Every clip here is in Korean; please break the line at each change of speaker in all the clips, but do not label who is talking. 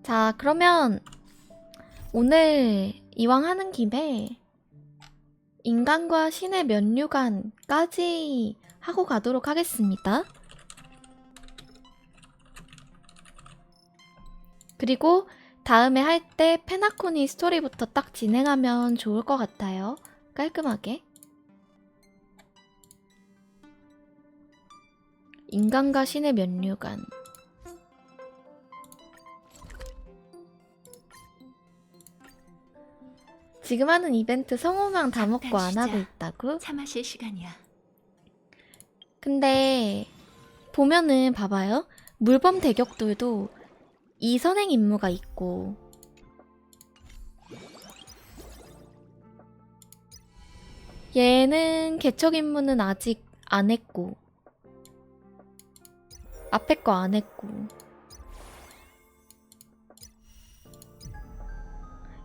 자, 그러면 오늘 이왕 하는 김에 인간과 신의 면류관까지 하고 가도록 하겠습니다. 그리고 다음에 할 때 페나코니 스토리부터 딱 진행하면 좋을 것 같아요. 깔끔하게. 인간과 신의 면류관. 지금 하는 이벤트 성호명 다 먹고 안 하고 있다고?
차 마실 시간이야.
근데 보면은 봐봐요. 물범 대격돌도 이 선행 임무가 있고 얘는 개척 임무는 아직 안 했고 앞에 거 안 했고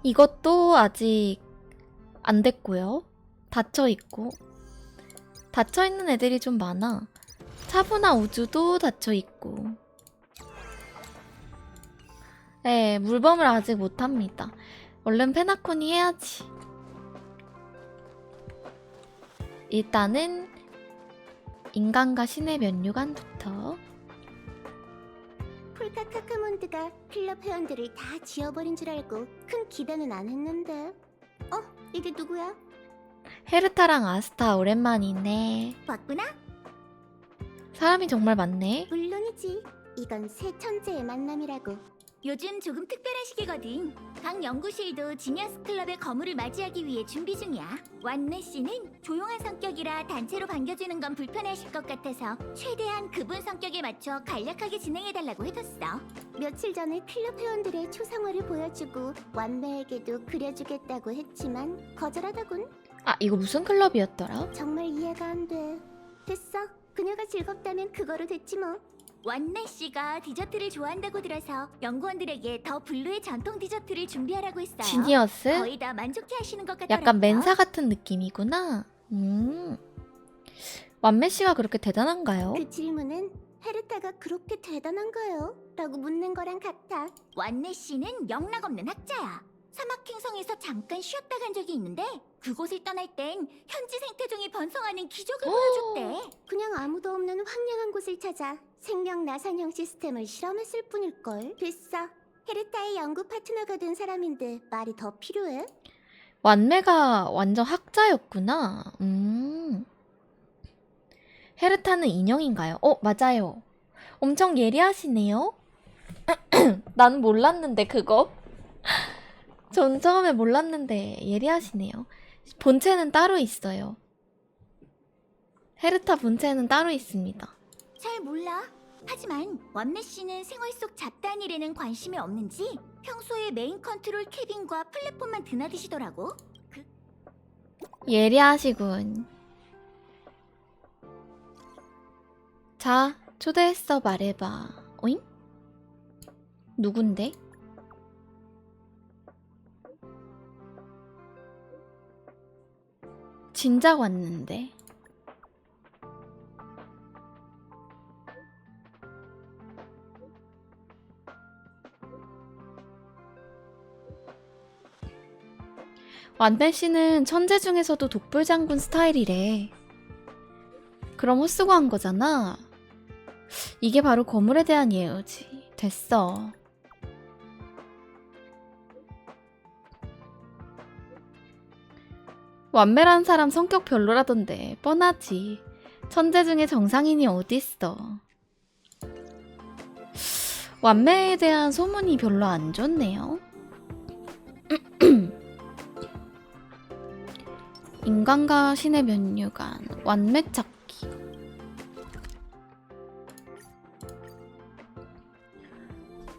이것도 아직 안 됐고요. 닫혀있고 닫혀있는 애들이 좀 많아. 차분한 우주도 닫혀있고 네, 물범을 아직 못합니다. 얼른 페나코니 해야지. 일단은 인간과 신의 면류관부터.
폴카 카카몬드가 클럽 회원들을 다 지워버린 줄 알고 큰 기대는 안 했는데. 이게 누구야?
헤르타랑 아스타 오랜만이네.
왔구나?
사람이 정말 많네.
물론이지. 이건 새 천재의 만남이라고.
요즘 조금 특별한 시기거든. 각 연구실도 지니어스 클럽의 거물을 맞이하기 위해 준비 중이야. 완네 씨는 조용한 성격이라 단체로 반겨주는 건 불편해하실 것 같아서 최대한 그분 성격에 맞춰 간략하게 진행해달라고 해뒀어.
며칠 전에 클럽 회원들의 초상화를 보여주고 완매에게도 그려주겠다고 했지만 거절하더군.
아, 이거 무슨 클럽이었더라?
정말 이해가 안 돼. 됐어. 그녀가 즐겁다면 그거로 됐지 뭐.
완네 씨가 디저트를 좋아한다고 들어서 연구원들에게 더 블루의 전통 디저트를 준비하라고 했어요.
지니어스?
거의 다 만족해 하시는 것 같더라고요.
약간 멘사 같은 느낌이구나. 완메씨가 그렇게 대단한가요?
그 질문은 헤르타가 그렇게 대단한가요? 라고 묻는 거랑 같아.
완네 씨는 영락없는 학자야. 사막 행성에서 잠깐 쉬었다 간 적이 있는데 그곳을 떠날 땐 현지 생태종이 번성하는 기적을 보여줬대.
그냥 아무도 없는 황량한 곳을 찾아 생명 나산형 시스템을 실험했을 뿐일걸. 됐어. 헤르타의 연구 파트너가 된 사람인데 말이 더 필요해?
완메가 완전 학자였구나. 헤르타는 인형인가요? 맞아요. 엄청 예리하시네요. 난 몰랐는데 그거. 전 처음에 몰랐는데 예리하시네요. 본체는 따로 있어요. 헤르타 본체는 따로 있습니다.
잘 몰라. 하지만 완네 씨는 생활 속 잡다한 일에는 관심이 없는지 평소에 메인 컨트롤 캐빈과 플랫폼만 드나드시더라고.
예리하시군. 자, 초대했어 말해봐. 오잉? 누군데? 진작 왔는데. 완벨 씨는 천재 중에서도 독불장군 스타일이래. 그럼 헛수고 한 거잖아. 이게 바로 거물에 대한 예우지. 됐어. 완멜한 사람 성격 별로라던데 뻔하지. 천재 중에 정상인이 어딨어. 완멜에 대한 소문이 별로 안 좋네요. 인간과 신의 면류관 완매 찾기.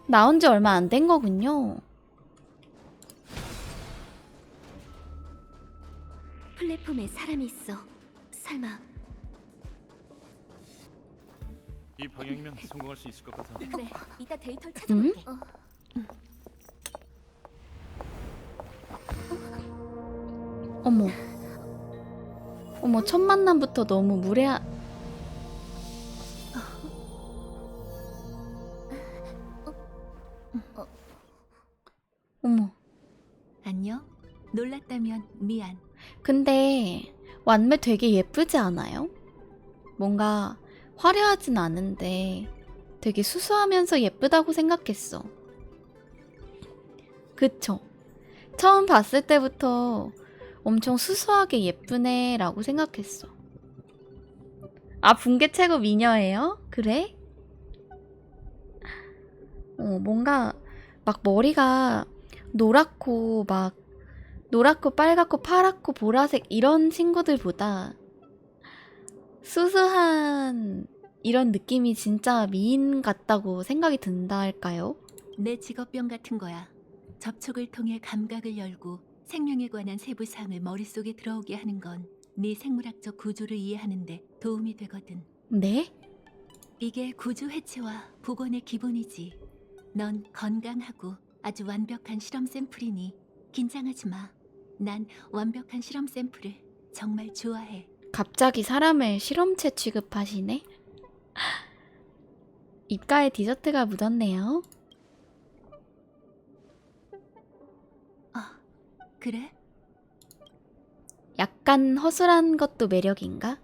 나온 지 얼마 안 된 거군요.
플랫폼에 사람이 있어. 설마.
이 방향이면 성공할 수 있을 것 같아.
그래, 이따 데이터를 찾아볼게.
어머. 어머, 첫 만남부터 너무 무례한. 어머.
안녕? 놀랐다면 미안.
근데 완매 되게 예쁘지 않아요? 뭔가 화려하진 않은데 되게 수수하면서 예쁘다고 생각했어. 그쵸? 처음 봤을 때부터 엄청 수수하게 예쁘네 라고 생각했어. 아, 붕괴 최고 미녀예요? 그래? 뭔가 막 머리가 노랗고 막 노랗고 빨갛고 파랗고 보라색 이런 친구들보다 수수한 이런 느낌이 진짜 미인 같다고 생각이 든다 할까요?
내 직업병 같은 거야. 접촉을 통해 감각을 열고 생명에 관한 세부 사항을 머릿속에 들어오게 하는 건 네 생물학적 구조를 이해하는데 도움이 되거든.
네?
이게 구조 해체와 복원의 기본이지. 넌 건강하고 아주 완벽한 실험 샘플이니 긴장하지 마. 난 완벽한 실험 샘플을 정말 좋아해.
갑자기 사람을 실험체 취급하시네? 입가에 디저트가 묻었네요.
그래?
약간 허술한 것도 매력인가?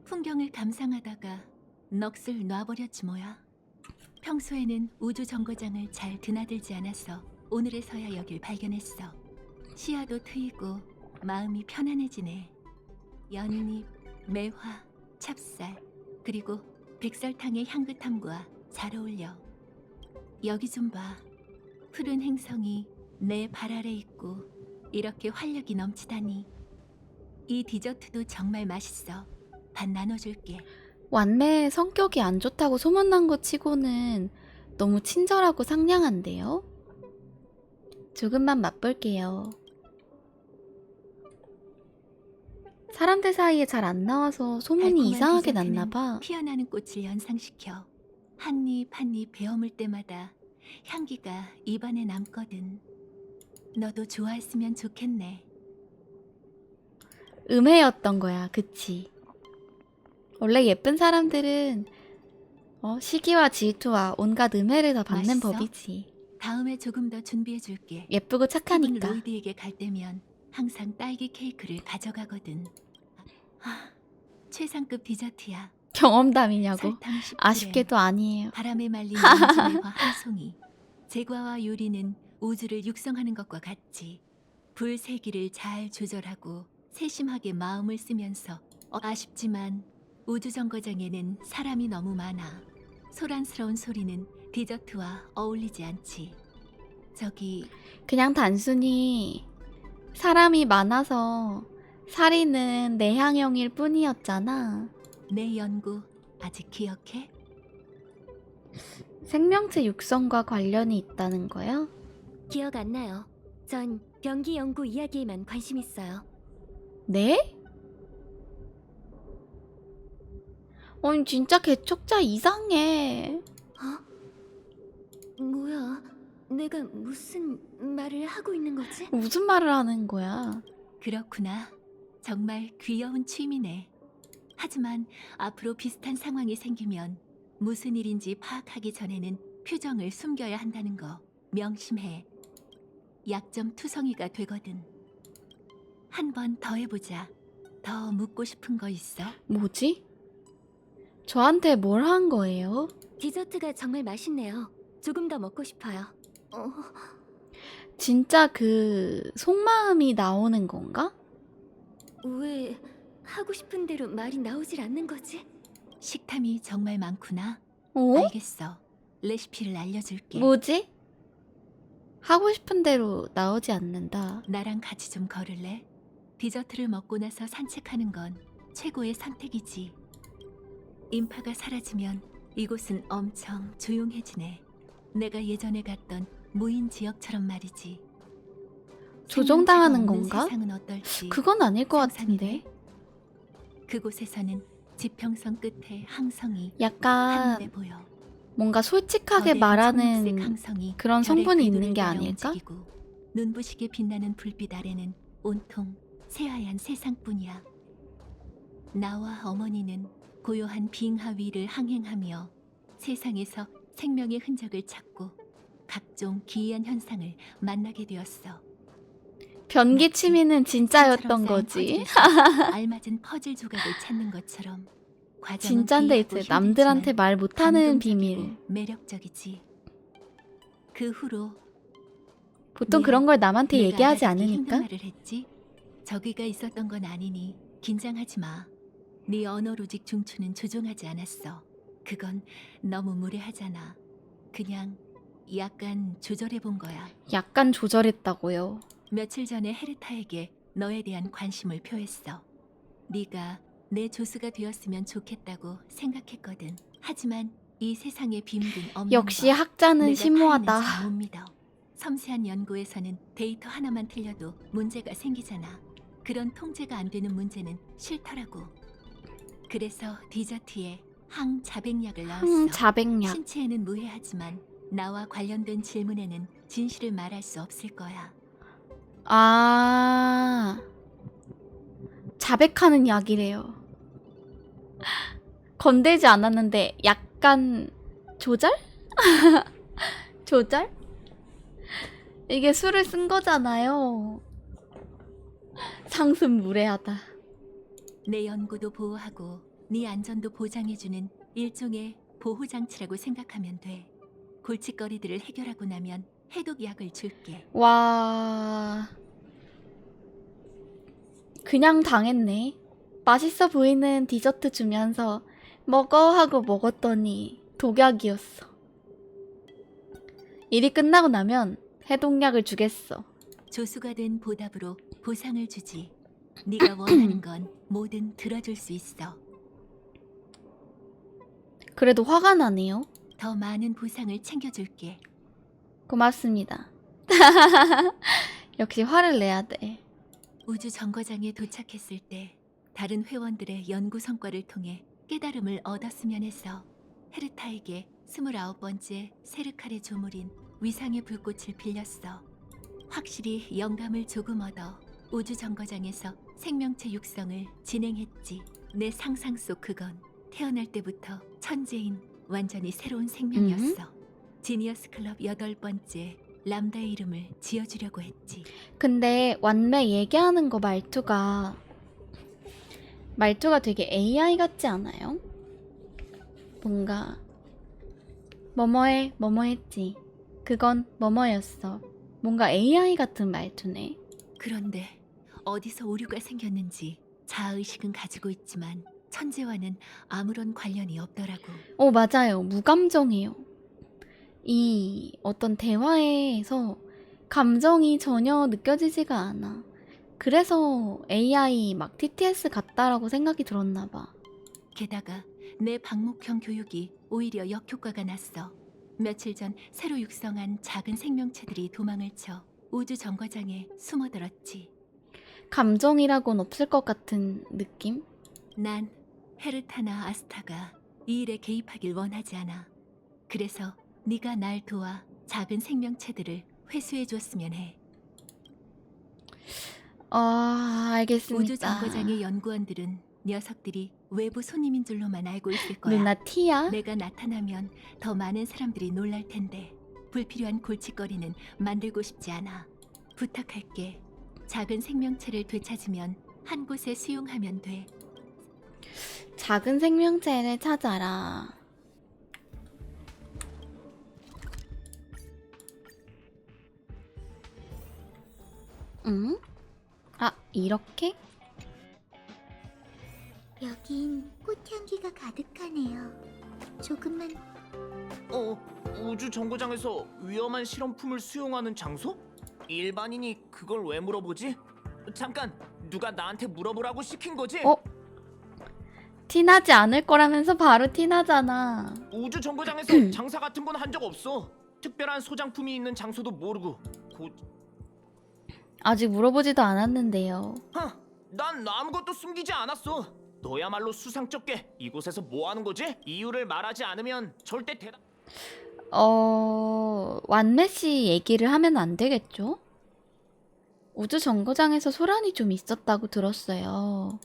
풍경을 감상하다가 넋을 놔버렸지 뭐야. 평소에는 우주 정거장을 잘 드나들지 않아서 오늘에서야 여길 발견했어. 시야도 트이고 마음이 편안해지네. 연잎, 매화, 찹쌀, 그리고 백설탕의 향긋함과 잘 어울려. 여기 좀 봐. 푸른 행성이 내 발 아래 있고 이렇게 활력이 넘치다니. 이 디저트도 정말 맛있어. 반 나눠줄게.
완매 성격이 안 좋다고 소문난 것 치고는 너무 친절하고 상냥한데요? 조금만 맛볼게요. 사람들 사이에 잘 안 나와서 소문이
달콤한
이상하게
디저트는
났나봐.
피어나는 꽃을 연상시켜 한 입 한 입 베어물 때마다 향기가 입안에 남거든. 너도 좋아했으면 좋겠네.
음해였던 거야, 그치? 원래 예쁜 사람들은 시기와 질투와 온갖 음해를 다 받는
맛있어?
법이지.
다음에 조금 더 준비해줄게.
예쁘고
스티븐
착하니까.
로이드에게 갈 때면 항상 딸기 케이크를 가져가거든. 최상급 디저트야.
경험담이냐고.
설탕 10g,
아쉽게도 아니에요.
바람에 말린 인지매화 한 송이. 제과와 요리는 우주를 육성하는 것과 같지. 불 세기를 잘 조절하고 세심하게 마음을 쓰면서 아쉽지만 우주 정거장에는 사람이 너무 많아. 소란스러운 소리는 디저트와 어울리지 않지. 저기
그냥 단순히 사람이 많아서 살이는 내향형일 뿐이었잖아.
내 연구 아직 기억해?
생명체 육성과 관련이 있다는 거야?
기억 안 나요. 전 병기 연구 이야기에만 관심 있어요.
네? 아니 진짜 개척자 이상해.
뭐야? 내가 무슨 말을 하고 있는 거지?
무슨 말을 하는 거야?
그렇구나. 정말 귀여운 취미네. 하지만 앞으로 비슷한 상황이 생기면 무슨 일인지 파악하기 전에는 표정을 숨겨야 한다는 거 명심해. 약점 투성이가 되거든. 한 번 더 해보자. 더 묻고 싶은 거 있어?
뭐지? 저한테 뭘 한 거예요?
디저트가 정말 맛있네요. 조금 더 먹고 싶어요.
진짜 그 속마음이 나오는 건가?
왜 하고 싶은 대로 말이 나오질 않는 거지?
식탐이 정말 많구나.
어?
알겠어. 레시피를 알려줄게.
뭐지? 하고 싶은 대로 나오지 않는다.
나랑 같이 좀 걸을래? 디저트를 먹고 나서 산책하는 건 최고의 선택이지. 인파가 사라지면 이곳은 엄청 조용해지네. 내가 예전에 갔던 무인 지역처럼 말이지.
조종당하는
생명체가 없는
건가?
세상은 어떨지
그건 아닐 것
상상이
같은데.
돼? 그곳에서는 지평선 끝에 항성이
약간
한눈에 보여.
뭔가 솔직하게
거대한
말하는
청록색 항성이
그런
별의
성분이
궤도를
있는 게
따라
아닐까?
움직이고 눈부시게 빛나는 불빛 아래는 온통 새하얀 세상뿐이야. 나와 어머니는 고요한 빙하 위를 항행하며 세상에서 생명의 흔적을 찾고 각종 기이한 현상을 만나게 되었어.
변기 취미는 진짜였던
산처럼 쌓인
거지.
퍼즐에서 알맞은 퍼즐 조각을 찾는 것처럼 과정은
진짠데
기이하고
이제 남들한테
힘들지만
말 못하는
감동적이고
비밀.
매력적이지. 그 후로
보통
미안.
그런 걸 남한테
내가
얘기하지
알아듣기 힘든
않으니까.
말을 했지? 저기가 있었던 건 아니니 긴장하지 마. 네 언어 로직 중추는 조종하지 않았어. 그건 너무 무례하잖아. 그냥 약간 조절해 본 거야.
약간 조절했다고요.
며칠 전에 헤르타에게 너에 대한 관심을 표했어. 네가 내 조수가 되었으면 좋겠다고 생각했거든. 하지만 이 세상에 비밀은 없는
역시
법.
학자는
내가
심오하다.
타인은 잘 못 믿어. 섬세한 연구에서는 데이터 하나만 틀려도 문제가 생기잖아. 그런 통제가 안 되는 문제는 싫더라고. 그래서 디저트에 항자백약을 넣었어.
자백약.
신체에는 무해하지만 나와 관련된 질문에는 진실을 말할 수 없을 거야.
아, 자백하는 약이래요. 건들지 않았는데 약간 조절? 조절? 이게 술을 쓴 거잖아요. 상습 무례하다.
내 연구도 보호하고 네 안전도 보장해주는 일종의 보호장치라고 생각하면 돼. 골칫거리들을 해결하고 나면 해독약을 줄게.
와, 그냥 당했네. 맛있어 보이는 디저트 주면서 먹어 하고 먹었더니 독약이었어. 일이 끝나고 나면 해독약을 주겠어.
조수가 된 보답으로 보상을 주지. 네가 원하는 건 뭐든 들어줄 수 있어.
그래도 화가 나네요.
더 많은 보상을 챙겨줄게.
고맙습니다. 역시 화를 내야 돼.
우주 정거장에 도착했을 때 다른 회원들의 연구 성과를 통해 깨달음을 얻었으면 해서 헤르타에게 29번째 세르칼의 조물인 위상의 불꽃을 빌렸어. 확실히 영감을 조금 얻어 우주 정거장에서 생명체 육성을 진행했지. 내 상상 속 그건 태어날 때부터 천재인 완전히 새로운 생명이었어. 지니어스 클럽 8번째 람다의 이름을 지어주려고 했지.
근데 완매 얘기하는 거 말투가 되게 AI 같지 않아요? 뭔가 뭐뭐해 뭐뭐했지. 그건 뭐뭐였어. 뭔가 AI 같은 말투네.
그런데 어디서 오류가 생겼는지 자아의식은 가지고 있지만 천재와는 아무런 관련이 없더라고.
맞아요. 무감정해요. 이 어떤 대화에서 감정이 전혀 느껴지지가 않아. 그래서 AI 막 TTS 같다라고 생각이 들었나 봐.
게다가 내 방목형 교육이 오히려 역효과가 났어. 며칠 전 새로 육성한 작은 생명체들이 도망을 쳐 우주 정거장에 숨어들었지.
감정이라고는 없을 것 같은 느낌?
난 헤르타나 아스타가 이 일에 개입하길 원하지 않아. 그래서 네가 날 도와 작은 생명체들을 회수해 줬으면 해.
알겠습니다.
우주 정거장의 연구원들은 녀석들이 외부 손님인 줄로만 알고 있을 거야.
누나 티야?
내가 나타나면 더 많은 사람들이 놀랄 텐데 불필요한 골칫거리는 만들고 싶지 않아. 부탁할게. 작은 생명체를 되찾으면 한 곳에 수용하면 돼.
작은 생명체를 찾아라. 응? 아, 이렇게?
여긴 꽃향기가 가득하네요. 조금만
우주 정거장에서 위험한 실험품을 수용하는 장소? 일반인이 그걸 왜 물어보지? 잠깐, 누가 나한테 물어보라고 시킨 거지?
티나지 않을 거라면서 바로 티나잖아.
우주 정거장에서 장사 같은 건 한 적 없어. 특별한 소장품이 있는 장소도 모르고.
아직 물어보지도 않았는데요.
난 아무것도 숨기지 않았어. 너야말로 수상쩍게 이곳에서 뭐 하는 거지? 이유를 말하지 않으면 절대 대답.
완매 씨 얘기를 하면 안 되겠죠? 우주 정거장에서 소란이 좀 있었다고 들었어요.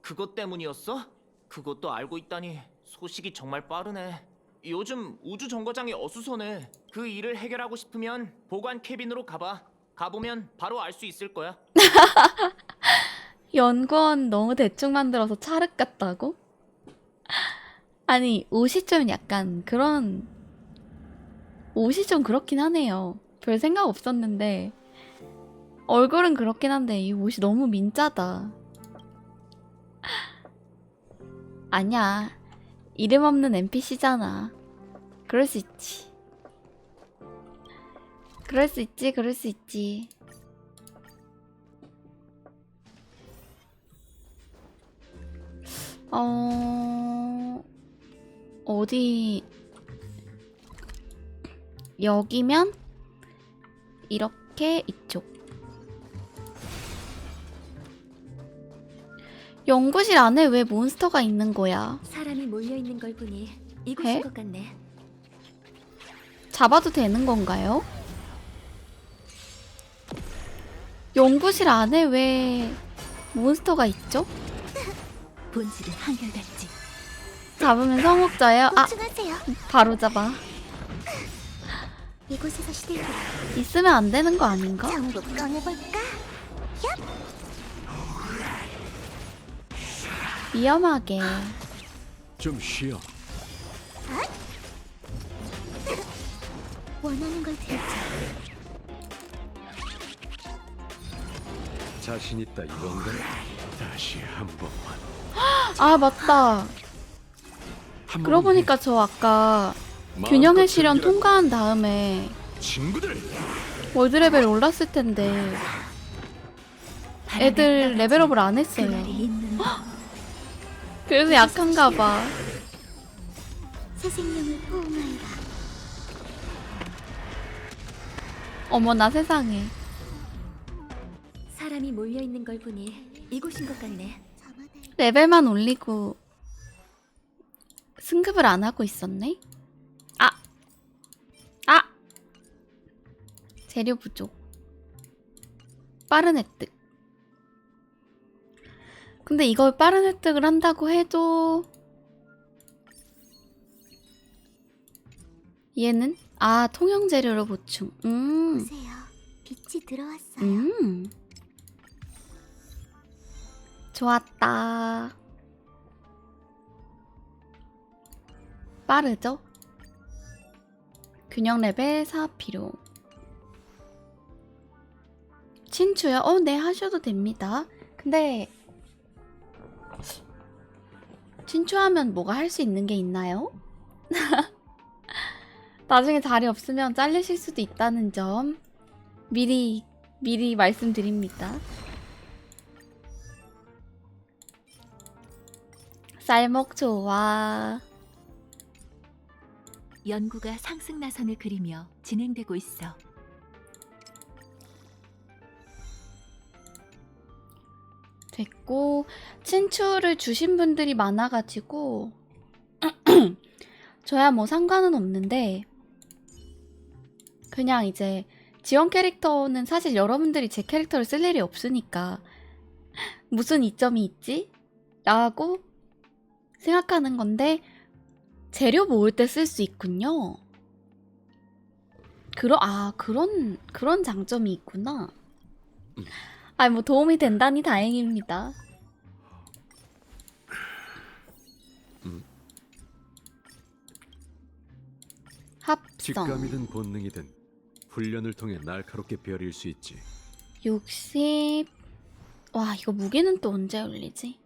그것 때문이었어? 그것도 알고 있다니 소식이 정말 빠르네. 요즘 우주 정거장이 어수선해. 그 일을 해결하고 싶으면 보관 캐빈으로 가봐. 가보면 바로 알 수 있을 거야.
연구원 너무 대충 만들어서 찰흙 같다고? 아니, 옷이 좀 약간 그런, 옷이 좀 그렇긴 하네요. 별 생각 없었는데, 얼굴은 그렇긴 한데, 이 옷이 너무 민짜다. 아니야. 이름 없는 NPC잖아. 그럴 수 있지. 그럴 수 있지, 그럴 수 있지. 어디, 여기면, 이렇게 이쪽. 연구실 안에 왜 몬스터가 있는 거야?
사람이 몰려 있는 걸 보니
에?
이곳인 것 같네.
잡아도 되는 건가요? 연구실 안에 왜 몬스터가 있죠?
본질은 한결같지.
잡으면 성옥자예요? 아,
보충하세요.
바로 잡아.
이곳에서 시들고
있으면 안 되는 거 아닌가?
전부 꺼내볼까?
위험하게.
좀 쉬어.
원하는 걸 들자.
자신 있다 이건가? 다시 한 번만.
아, 맞다.
한
그러고
번만
보니까 저 아까
해.
균형의
마음껏
실현
즐기라고.
통과한 다음에
친구들.
월드레벨 올랐을 텐데 애들 레벨업을 안 했어요.
그날이 있는 법.
그래서 약한가 봐.
새 생명을 포옹하여라.
어머나 세상에.
사람이 몰려 있는 걸 보니 이곳인 것 같네.
레벨만 올리고 승급을 안 하고 있었네? 아! 아! 재료 부족. 빠른 획득. 근데 이걸 빠른 획득을 한다고 해도 얘는? 아, 통영 재료로 보충.
보세요. 빛이 들어왔어요.
좋았다. 빠르죠? 균형 레벨 4 필요. 친추요? 네, 하셔도 됩니다. 근데 친추하면 뭐가 할 수 있는 게 있나요? 나중에 자리 없으면 잘리실 수도 있다는 점 미리 말씀드립니다. 쌀먹 좋아.
연구가 상승 나선을 그리며 진행되고 있어.
됐고, 친추를 주신 분들이 많아가지고 저야 뭐 상관은 없는데 그냥 이제 지원 캐릭터는 사실 여러분들이 제 캐릭터를 쓸 일이 없으니까 무슨 이점이 있지? 라고 생각하는 건데 재료 모을 때 쓸 수 있군요. 그런 장점이 있구나. 뭐 도움이 된다니 다행입니다. 합성
직감이든 본능이든 훈련을 통해 날카롭게 벼릴 수 있지.
60. 와, 이거 무게는 또 언제 올리지?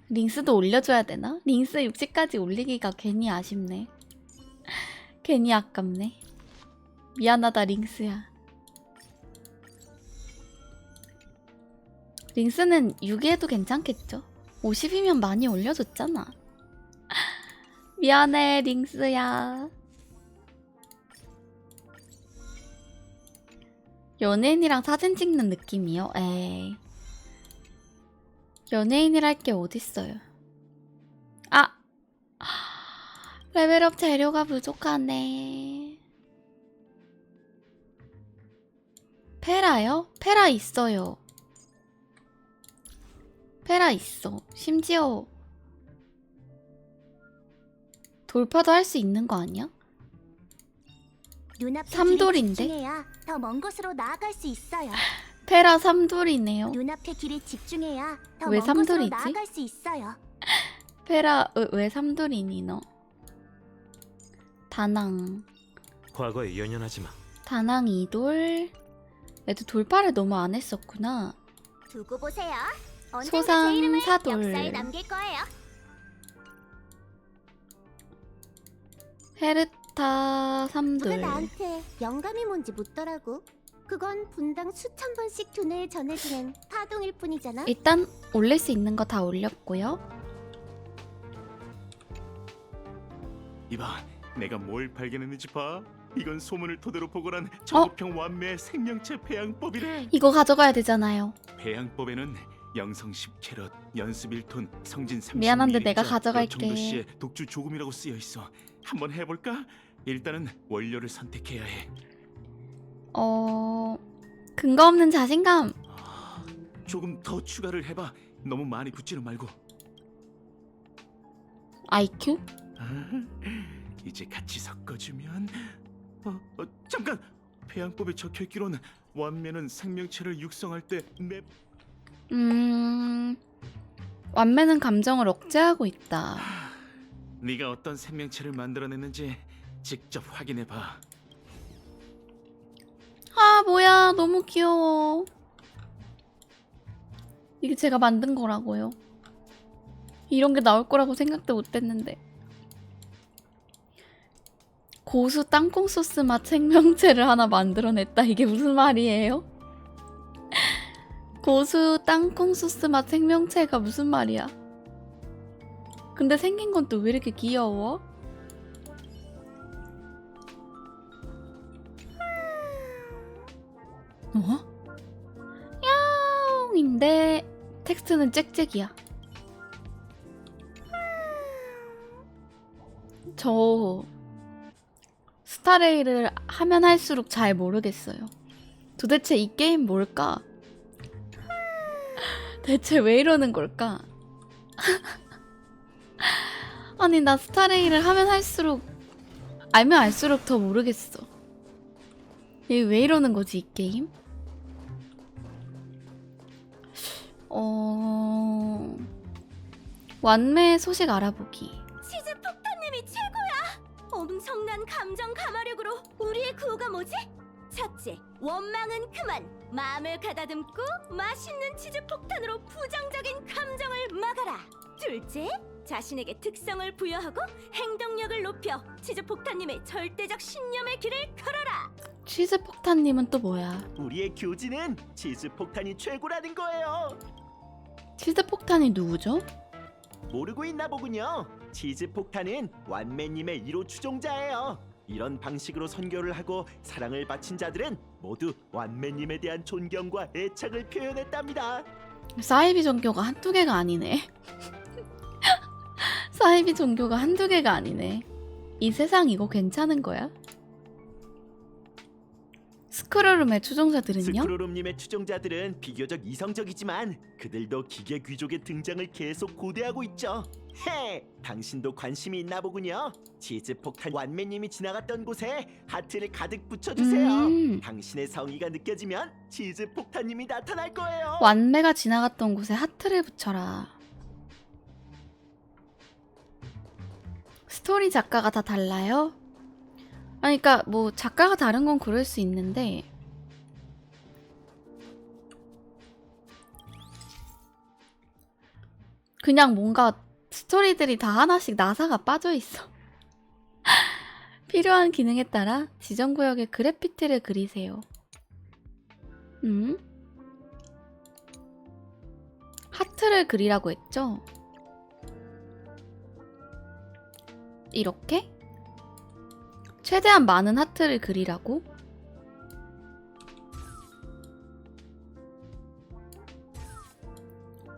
링스도 올려줘야 되나? 링스 60까지 올리기가 괜히 아쉽네. 괜히 아깝네. 미안하다 링스야. 링스는 6위에도 괜찮겠죠? 50이면 많이 올려줬잖아. 미안해 링스야. 연예인이랑 사진 찍는 느낌이요? 에이, 연예인이랄 게 어딨어요. 레벨업 재료가 부족하네. 페라요? 페라 있어요. 페라 있어. 심지어 돌파도 할 수 있는 거 아니야?
눈앞의
삼돌인데?
길에 집중해야 더 먼 곳으로 나아갈 수 있어요.
페라 3돌이네요.
눈앞의 길에 집중해야 더
왜
먼 곳으로
삼돌이지?
나아갈 수 있어요.
페라 왜 3돌이니 너? 다낭
과거에 연연하지 마.
다낭 2돌. 애도 돌파를 너무 안 했었구나.
두고 보세요. 언젠가
소상
제 이름을
사돌.
역사에 남길 거예요.
헤르타
누가
3돌.
나한테 영감이 뭔지 묻더라고. 그건 분당 수천 번씩 두뇌에 전해지는 파동일 뿐이잖아.
일단 올릴 수 있는 거 다 올렸고요.
이봐, 내가 뭘 발견했는지 봐. 이건 소문을 토대로 보고난 저급형 완매 생명체 배양법이래.
이거 가져가야 되잖아요.
배양법에는 영성 10캐럿, 연습 1톤, 성진 30ml,
미안한데 내가 가져갈게.
정도 씨의 독주 조금이라고 쓰여 있어. 한번 해볼까? 일단은 원료를 선택해야 해.
근거 없는 자신감.
조금 더 추가를 해봐. 너무 많이 붓지는 말고.
IQ?
이제 같이 섞어주면. 잠깐. 배양법에 적혀있기로는 완매는 생명체를 육성할 때 맵.
완매는 감정을 억제하고 있다.
네가 어떤 생명체를 만들어냈는지 직접 확인해봐.
아 뭐야 너무 귀여워. 이게 제가 만든 거라고요. 이런 게 나올 거라고 생각도 못했는데. 고수 땅콩 소스 맛 생명체를 하나 만들어냈다. 이게 무슨 말이에요? 고수 땅콩 소스 맛 생명체가 무슨 말이야? 근데 생긴 건 또 왜 이렇게 귀여워? 야옹인데 텍스트는 짹짹이야. 저 스타레이를 하면 할수록 잘 모르겠어요. 도대체 이 게임 뭘까? 대체 왜 이러는 걸까? 아니 나 스타레이를 하면 할수록 알면 알수록 더 모르겠어. 얘 왜 이러는 거지 이 게임? 완매 소식 알아보기.
치즈 폭탄님이 최고야. 엄청난 감정 감화력으로 우리의 구호가 뭐지? 첫째, 원망은 그만. 마음을 가다듬고 맛있는 치즈 폭탄으로 부정적인 감정을 막아라. 둘째, 자신에게 특성을 부여하고 행동력을 높여 치즈 폭탄님의 절대적 신념의 길을 걸어라.
치즈 폭탄님은 또 뭐야?
우리의 교지는 치즈 폭탄이 최고라는 거예요.
치즈 폭탄이 누구죠?
모르고 있나 보군요. 치즈 폭탄은 완매님의 1호 추종자예요. 이런 방식으로 선교를 하고 사랑을 바친 자들은 모두 완매님에 대한 존경과 애착을 표현했답니다.
사이비 종교가 한두 개가 아니네. 사이비 종교가 한두 개가 아니네. 이 세상 이거 괜찮은 거야? 스크루름의 추종자들은요?
스크로름님의 추종자들은 비교적 이성적이지만 그들도 기계 귀족의 등장을 계속 고대하고 있죠. 헤! 당신도 관심이 있나 보군요. 치즈 폭탄 완매님이 지나갔던 곳에 하트를 가득 붙여주세요. 당신의 성의가 느껴지면 치즈 폭탄님이 나타날 거예요.
완매가 지나갔던 곳에 하트를 붙여라. 스토리 작가가 다 달라요? 아니 그니까 뭐 작가가 다른 건 그럴 수 있는데 그냥 뭔가 스토리들이 다 하나씩 나사가 빠져있어. 필요한 기능에 따라 지정구역에 그래피티를 그리세요. 하트를 그리라고 했죠? 이렇게? 최대한 많은 하트를 그리라고?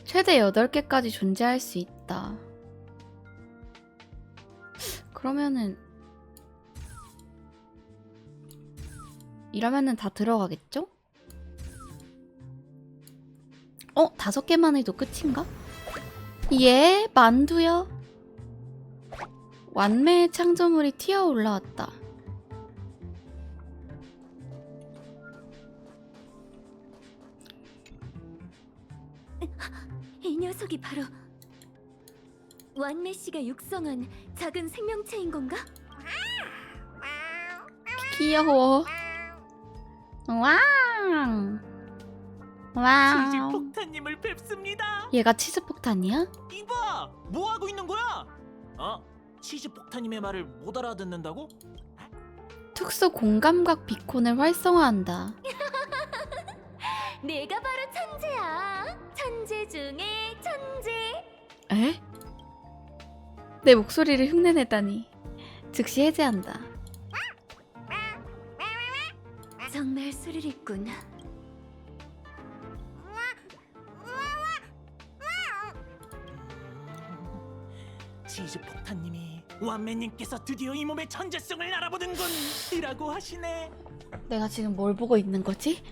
최대 8개까지 존재할 수 있다. 그러면은 이러면은 다 들어가겠죠? 5개만 해도 끝인가? 예, 만두요. 완매의 창조물이 튀어 올라왔다.
이 녀석이 바로 완매 씨가 육성한 작은 생명체인 건가?
귀여워. 와우. 와우.
폭탄님을 뵙습니다.
얘가 치즈 폭탄이야?
이봐, 뭐 하고 있는 거야? 치즈 폭탄님의 말을 못 알아듣는다고?
특수 공감각 비콘을 활성화한다.
내가 바로 천재야. 천재 중에 천재.
에? 내 목소리를 흉내내다니. 즉시 해제한다.
정말 스릴있군.
치즈 폭탄님이 완매님께서 드디어 이 몸의 천재성을 알아보는군 이라고 하시네.
내가 지금 뭘 보고 있는 거지?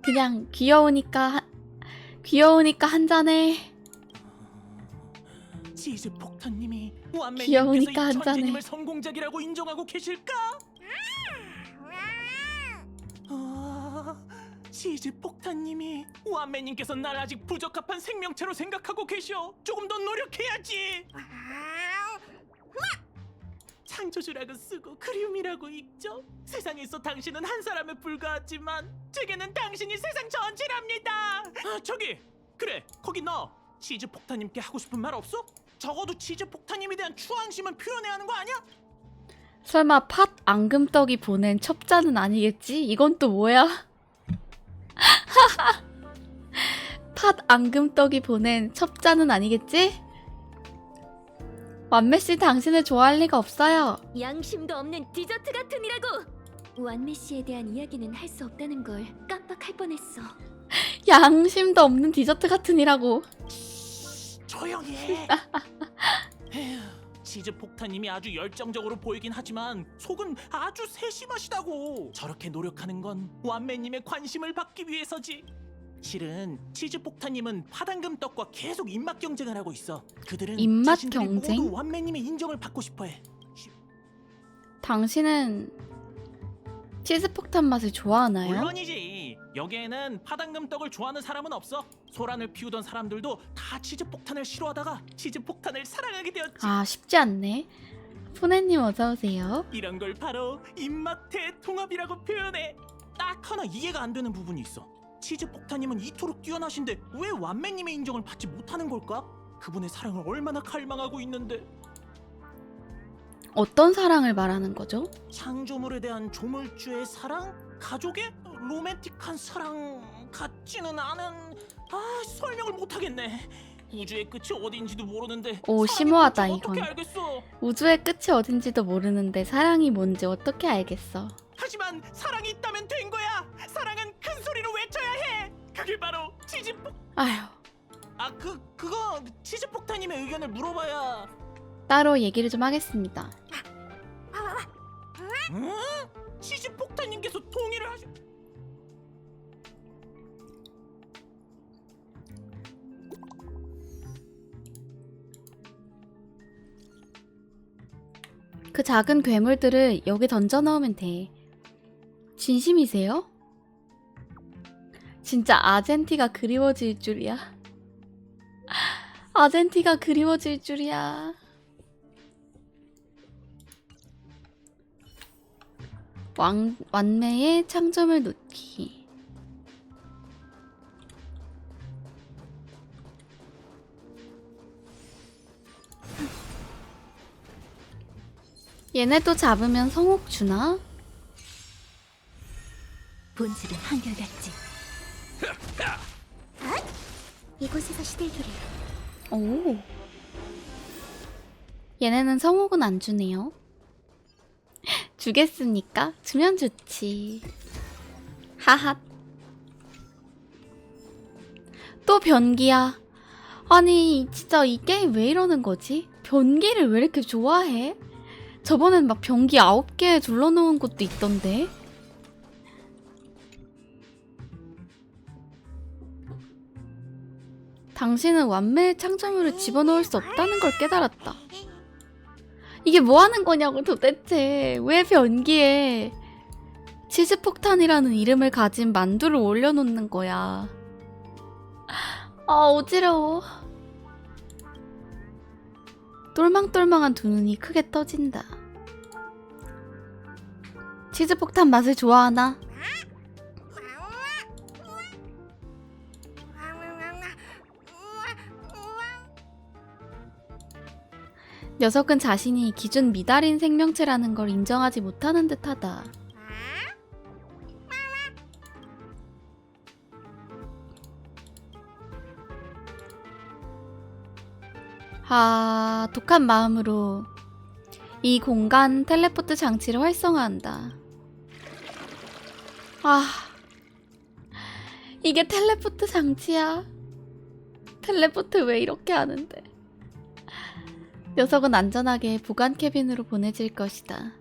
그냥 귀여우니까 한 잔해.
치즈 폭탄님이 완매님께서 이
귀여우니까 한 잔해.
천재님을 성공작이라고 인정하고 계실까? 치즈 폭탄님이 완매님께서 날 아직 부적합한 생명체로 생각하고 계셔. 조금 더 노력해야지. 창조주라고 쓰고 그리움이라고 읽죠. 세상에서 당신은 한 사람에 불과하지만 제게는 당신이 세상 전체랍니다. 저기 그래 거기 너 치즈 폭탄님께 하고 싶은 말 없어? 적어도 치즈 폭탄님에 대한 추앙심은 표현해야 하는 거 아니야?
설마 팥 앙금떡이 보낸 첩자는 아니겠지? 이건 또 뭐야? 팥 앙금떡이 보낸 첩자는 아니겠지? 완매씨 당신을 좋아할 리가 없어요.
양심도 없는 디저트 같으니라고. 완매 씨에 대한 이야기는 할 수 없다는 걸 깜빡할 뻔했어.
양심도 없는 디저트 같으니라고.
조용히 해. 에휴, 치즈 폭탄님이 아주 열정적으로 보이긴 하지만 속은 아주 세심하시다고. 저렇게 노력하는 건 완매님의 관심을 받기 위해서지. 실은 치즈 폭탄님은 파당금떡과 계속 입맛 경쟁을 하고 있어. 그들은
입맛
자신들이
경쟁?
모두 완매님의 인정을 받고 싶어해.
당신은 치즈 폭탄 맛을 좋아하나요?
물론이지. 여기에는 파당금떡을 좋아하는 사람은 없어. 소란을 피우던 사람들도 다 치즈 폭탄을 싫어하다가 치즈 폭탄을 사랑하게 되었지.
아, 쉽지 않네. 푸네님 어서오세요.
이런 걸 바로 입맛의 통합이라고 표현해. 딱 하나 이해가 안 되는 부분이 있어. 치즈 폭탄님은 이토록 뛰어나신데 왜 완매님의 인정을 받지 못하는 걸까? 그분의 사랑을 얼마나 갈망하고 있는데.
어떤 사랑을 말하는 거죠?
창조물에 대한 조물주의 사랑? 가족의 로맨틱한 사랑 같지는 않은... 설명을 못하겠네. 우주의 끝이 어딘지도 모르는데
오,
사랑이
심오하다,
뭔지 어떻게
이건.
알겠어.
우주의 끝이 어딘지도 모르는데 사랑이 뭔지 어떻게 알겠어?
하지만 사랑이 있다면 된 거야. 사랑은 큰 소리로 외쳐야 해. 그게 바로 치즈 폭...
아휴,
그거 치즈 폭탄님의 의견을 물어봐야.
따로 얘기를 좀 하겠습니다.
응? 치즈 폭탄님께서 동의를 하시...
그 작은 괴물들을 여기 던져 넣으면 돼. 진심이세요? 진짜 아젠티가 그리워질 줄이야. 아젠티가 그리워질 줄이야. 완매의 창조물 놓기. 얘네도 잡으면 성옥 주나?
본질은 한결같지.
이곳에서 시들기를.
오. 얘네는 성옥은 안 주네요. 주겠습니까? 주면 좋지. 하핫. 또 변기야. 아니 진짜 이 게임 왜 이러는 거지? 변기를 왜 이렇게 좋아해? 저번엔 막 변기 9개 둘러놓은 곳도 있던데. 당신은 완매의 창조물을 집어넣을 수 없다는 걸 깨달았다. 이게 뭐 하는 거냐고 도대체. 왜 변기에 치즈 폭탄이라는 이름을 가진 만두를 올려놓는 거야. 아, 어지러워. 똘망똘망한 두 눈이 크게 떠진다. 치즈 폭탄 맛을 좋아하나? 녀석은 자신이 기준 미달인 생명체라는 걸 인정하지 못하는 듯하다. 독한 마음으로 이 공간 텔레포트 장치를 활성화한다. 이게 텔레포트 장치야. 텔레포트 왜 이렇게 하는데. 녀석은 안전하게 보관 캐빈으로 보내질 것이다.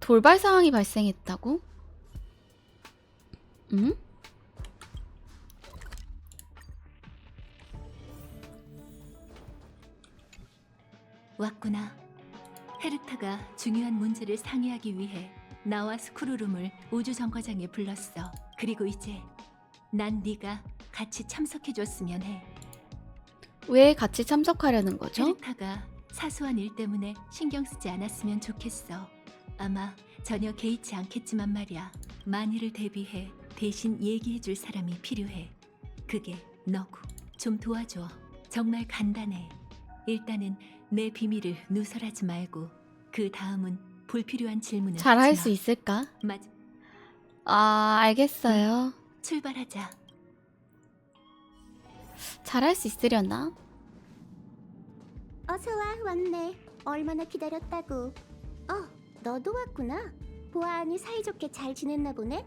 돌발 상황이 발생했다고? 응?
왔구나. 헤르타가 중요한 문제를 상의하기 위해 나와 스크루룸을 우주정거장에 불렀어. 그리고 이제 난 네가 같이 참석해줬으면 해.
왜 같이 참석하려는 거죠?
헤르타가 사소한 일 때문에 신경 쓰지 않았으면 좋겠어. 아마 전혀 개의치 않겠지만 말이야. 만일을 대비해 대신 얘기해줄 사람이 필요해. 그게 너고. 좀 도와줘. 정말 간단해. 일단은 내 비밀을 누설하지 말고 그 다음은 불필요한 질문을
잘할
하지
수
마.
있을까?
맞아.
알겠어요.
출발하자.
잘할 수 있으려나?
어서와, 왔네. 얼마나 기다렸다고. 너도 왔구나. 보아하니 사이좋게 잘 지냈나 보네?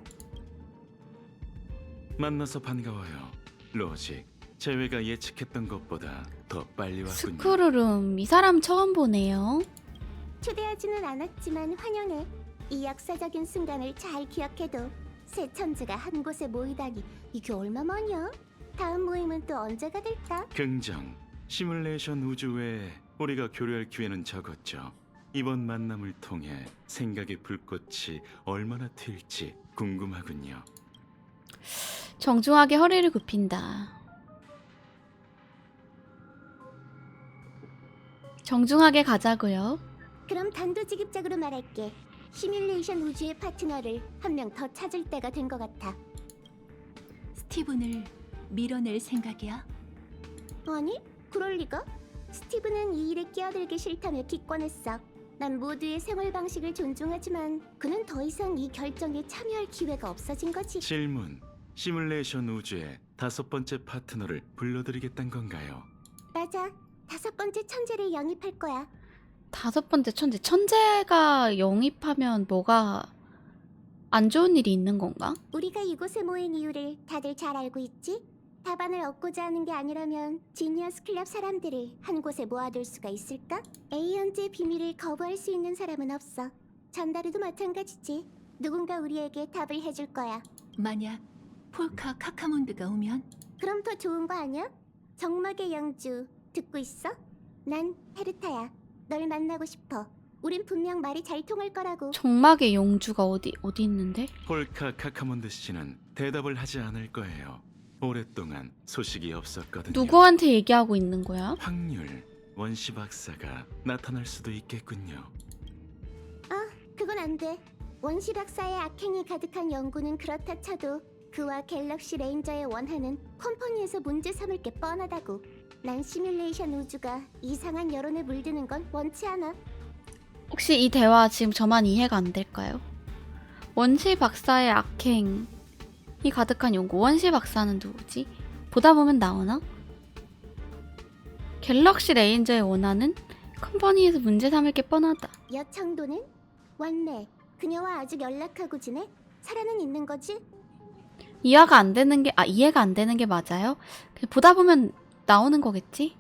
만나서 반가워요. 로직, 재회가 예측했던 것보다 더 빨리 왔군요.
스크루룸, 이 사람 처음 보네요.
초대하지는 않았지만 환영해. 이 역사적인 순간을 잘 기억해도 새 천지가 한 곳에 모이다니 이게 얼마만이야? 다음 모임은 또 언제가 될까?
긍정, 시뮬레이션 우주 외에 우리가 교류할 기회는 적었죠. 이번 만남을 통해 생각의 불꽃이 얼마나 튈지 궁금하군요.
정중하게 허리를 굽힌다. 정중하게 가자고요.
그럼 단도직입적으로 말할게. 시뮬레이션 우주의 파트너를 한 명 더 찾을 때가 된 것 같아.
스티븐을 밀어낼 생각이야?
아니, 그럴 리가? 스티브는 이 일에 끼어들기 싫다며 기권했어. 난 모두의 생활 방식을 존중하지만 그는 더 이상 이 결정에 참여할 기회가 없어진 거지.
질문, 시뮬레이션 우주의 5번째 파트너를 불러드리겠단 건가요?
맞아. 5번째 천재를 영입할 거야.
5번째 천재. 천재가 영입하면 뭐가 안 좋은 일이 있는 건가?
우리가 이곳에 모인 이유를 다들 잘 알고 있지? 답안을 얻고자 하는 게 아니라면 지니어스 클럽 사람들을 한 곳에 모아둘 수가 있을까? 에이언즈의 비밀을 거부할 수 있는 사람은 없어. 전다르도 마찬가지지. 누군가 우리에게 답을 해줄 거야.
만약 폴카 카카몬드가 오면?
그럼 더 좋은 거 아니야? 정막의 영주 듣고 있어? 난 헤르타야. 널 만나고 싶어. 우린 분명 말이 잘 통할 거라고.
정막의 용주가 어디 있는데?
폴카 카카몬드 씨는 대답을 하지 않을 거예요. 오랫동안 소식이 없었거든요.
누구한테 얘기하고 있는 거야?
확률, 원시 박사가 나타날 수도 있겠군요.
그건 안 돼. 원시 박사의 악행이 가득한 연구는 그렇다 쳐도 그와 갤럭시 레인저의 원한은 컴퍼니에서 문제 삼을 게 뻔하다고. 난 시뮬레이션 우주가 이상한 여론에 물드는 건 원치 않아.
혹시 이 대화 지금 저만 이해가 안 될까요? 원시 박사의 악행이 가득한 연구. 원시 박사는 누구지? 보다 보면 나오나? 갤럭시 레인저의 원한은 컴퍼니에서 문제 삼을 게 뻔하다.
여청도는? 왔네. 그녀와 아직 연락하고 지내? 살아는 있는 거지?
이해가 안 되는 게 맞아요? 그냥 보다 보면 나오는 거겠지?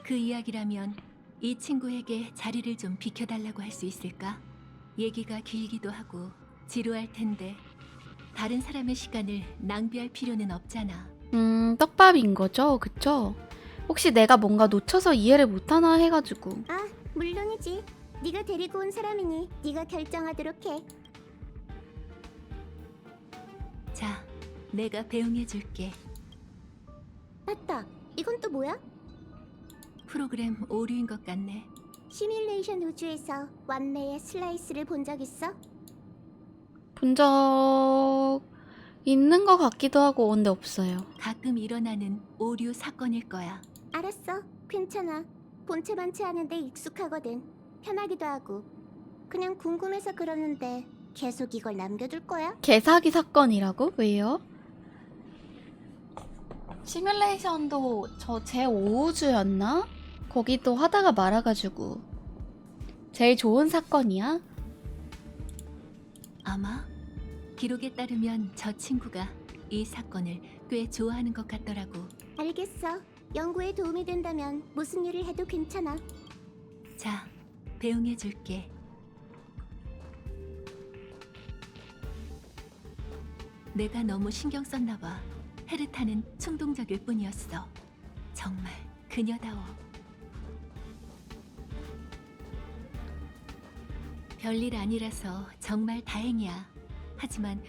그 이야기라면 이 친구에게 자리를 좀 비켜달라고 할 수 있을까? 얘기가 길기도 하고 지루할 텐데 다른 사람의 시간을 낭비할 필요는 없잖아.
떡밥인 거죠? 그쵸? 혹시 내가 뭔가 놓쳐서 이해를 못하나 해가지고.
아, 물론이지. 네가 데리고 온 사람이니 네가 결정하도록 해.
자, 내가 배웅해줄게.
맞다. 이건 또 뭐야?
프로그램 오류인 것 같네.
시뮬레이션 우주에서 완매의 슬라이스를 본 적 있어?
본 적 있는 것 같기도 하고 근데 없어요.
가끔 일어나는 오류 사건일 거야.
알았어. 괜찮아. 본체 만체하는데 익숙하거든. 편하기도 하고. 그냥 궁금해서 그러는데 계속 이걸 남겨둘 거야?
개사기 사건이라고? 왜요? 시뮬레이션도 저 제5우주였나? 거기도 하다가 말아가지고 제일 좋은 사건이야?
아마 기록에 따르면 저 친구가 이 사건을 꽤 좋아하는 것 같더라고.
알겠어. 연구에 도움이 된다면 무슨 일을 해도 괜찮아.
자, 배웅해줄게. 내가 너무 신경 썼나 봐. 헤르타는 충동적일 뿐이었어. 정말 그녀다워. 별일 아니라서 정말 다행이야. 하지만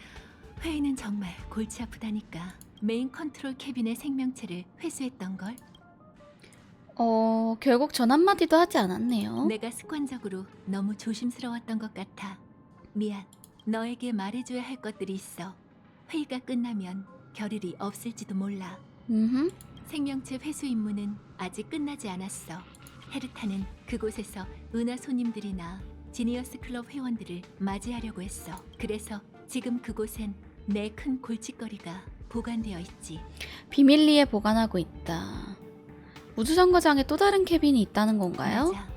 회의는 정말 골치 아프다니까. 메인 컨트롤 캐빈의 생명체를 회수했던걸?
결국 전 한마디도 하지 않았네요.
내가 습관적으로 너무 조심스러웠던 것 같아. 미안. 너에게 말해줘야 할 것들이 있어. 회의가 끝나면 겨를이 없을지도 몰라. 생명체 회수 임무는 아직 끝나지 않았어. 헤르타는 그곳에서 은하 손님들이나 지니어스 클럽 회원들을 맞이하려고 했어. 그래서 지금 그곳엔 내 큰 골칫거리가 보관되어 있지.
비밀리에 보관하고 있다. 우주정거장에 또 다른 캐빈이 있다는 건가요?
맞아.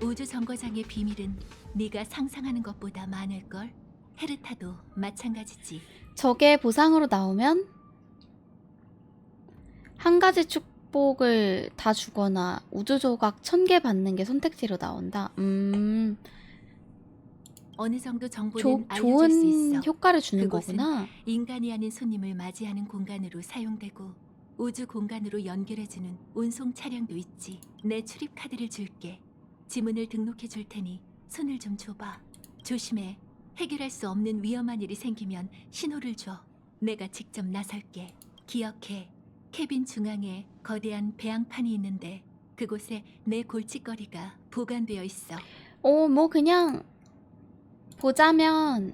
우주 정거장의 비밀은 네가 상상하는 것보다 많을걸. 헤르타도 마찬가지지.
저게 보상으로 나오면 한 가지 축복을 다 주거나 우주조각 1000개 받는 게 선택지로 나온다.
어느 정도 정보는 알려줄 수
좋은
있어.
효과를 주는
그곳은
거구나.
인간이 아닌 손님을 맞이하는 공간으로 사용되고 우주 공간으로 연결해주는 운송 차량도 있지. 내 출입 카드를 줄게. 지문을 등록해 줄 테니 손을 좀 줘봐. 조심해. 해결할 수 없는 위험한 일이 생기면 신호를 줘. 내가 직접 나설게. 기억해. 캐빈 중앙에 거대한 배양판이 있는데 그곳에 내 골칫거리가 보관되어 있어.
뭐 그냥 보자면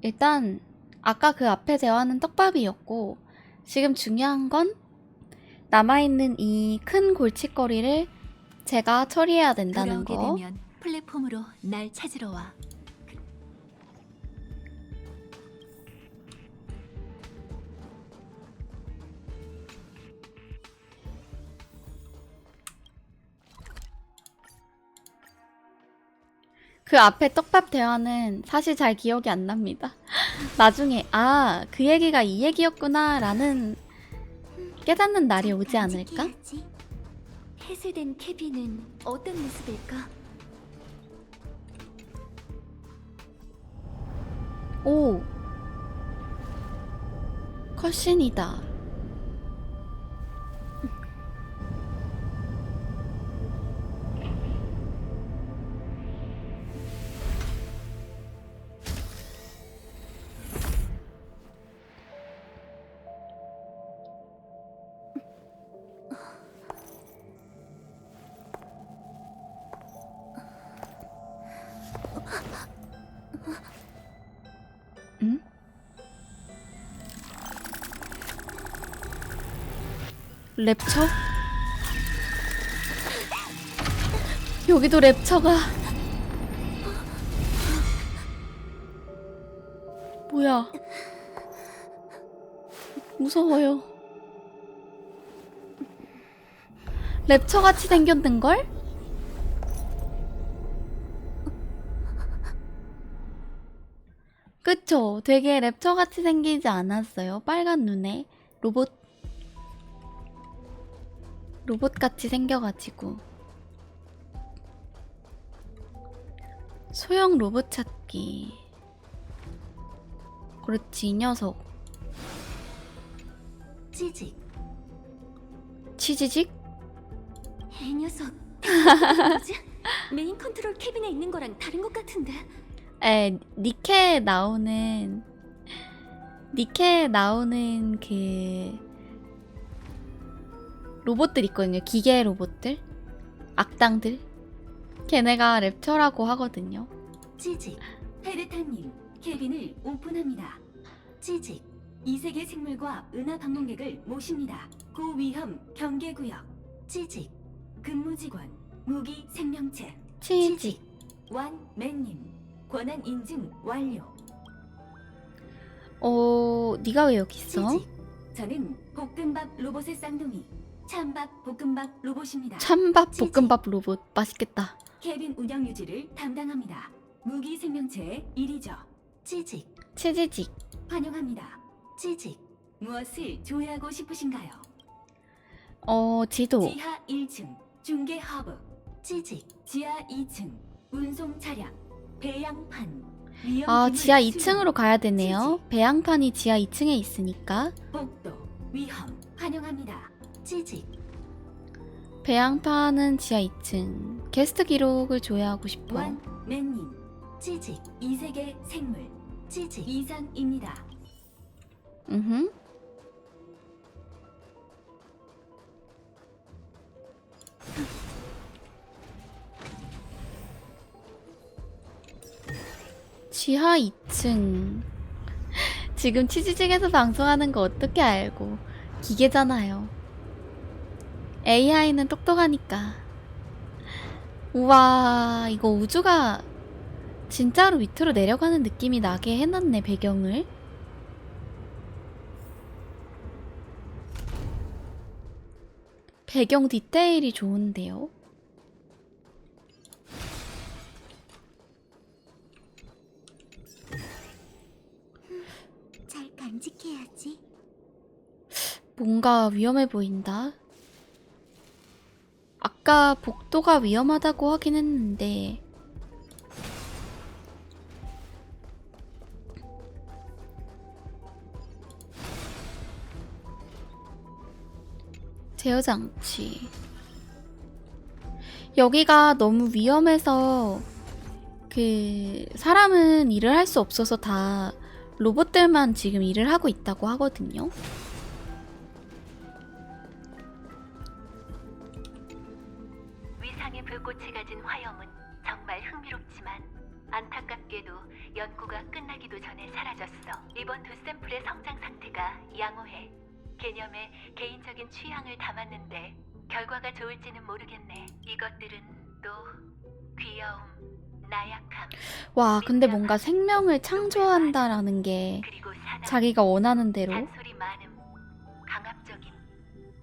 일단 아까 그 앞에 대화는 떡밥이었고 지금 중요한 건 남아있는 이 큰 골칫거리를 제가 처리해야 된다는
돌아오게
거.
되면 플랫폼으로 날 찾으러 와.
그 앞에 떡밥 대화는 사실 잘 기억이 안 납니다. 나중에 그 얘기가 이 얘기였구나 라는 깨닫는 날이 오지 않을까?
해수된 캐빈은 어떤 모습일까?
오, 컷신이다. 응? 랩처? 여기도 랩처가 뭐야? 무서워요. 랩처같이 생겼는걸? 그쵸? 되게 랩처같이 생기지 않았어요? 빨간 눈에 로봇같이 생겨가지고 소형 로봇 찾기. 그렇지, 이 녀석.
찌직.
치지직?
이 녀석. 뭐지? 메인 컨트롤 캐빈에 있는 거랑 다른 것 같은데.
니케 나오는 그 로봇들 있거든요. 기계 로봇들, 악당들. 걔네가 랩처라고 하거든요.
찌직. 헤르타님, 캐빈을 오픈합니다. 찌직. 이세계 생물과 은하 방문객을 모십니다. 고위험 경계구역. 찌직. 근무직원. 무기 생명체.
치지.
완맨님. 권한 인증 완료.
네가 왜 여기 있어?
찌직. 저는 볶음밥 로봇의 쌍둥이. 찬밥 볶음밥 로봇입니다.
찬밥
치지.
볶음밥 로봇 맛있겠다.
캐빈 운영 유지를 담당합니다. 무기 생명체의 1위죠. 찌직.
치지직.
환영합니다. 찌직. 무엇을 조회하고 싶으신가요?
지도.
지하 1층 중계 허브. 찌직. 지하 2층 운송 차량. 배양판. 위험 기물
지하
수용.
2층으로 가야 되네요. 배양판이 지하 2층에 있으니까.
복도. 위험. 환영합니다. 찌직.
배양판은 지하 2층. 게스트 기록을 조회하고 싶어.
완맨님. 찌직. 이세계 생물. 찌직. 이상입니다.
음흠. 지하 2층. 지금 치즈직에서 방송하는 거 어떻게 알고. 기계잖아요. AI는 똑똑하니까. 우와, 이거 우주가 진짜로 밑으로 내려가는 느낌이 나게 해놨네, 배경을. 배경 디테일이 좋은데요.
잘 간직해야지.
뭔가 위험해 보인다. 아까 복도가 위험하다고 하긴 했는데 제어장치. 여기가 너무 위험해서 사람은 일을 할 수 없어서 다 로봇들만 지금 일을 하고 있다고 하거든요.
위상의 불꽃이 가진 화염은 정말 흥미롭지만 안타깝게도 연구가 끝나기도 전에 사라졌어. 이번 두 샘플의 성장 상태가 양호해. 개념에 개인적인 취향을 담았는데 결과가 좋을지는 모르겠네. 이것들은 또 귀여움, 나약함,
와, 근데 뭔가 생명을 창조한다라는 게
그리고 사랑,
자기가 원하는 대로
잔소리 많음, 강압적임,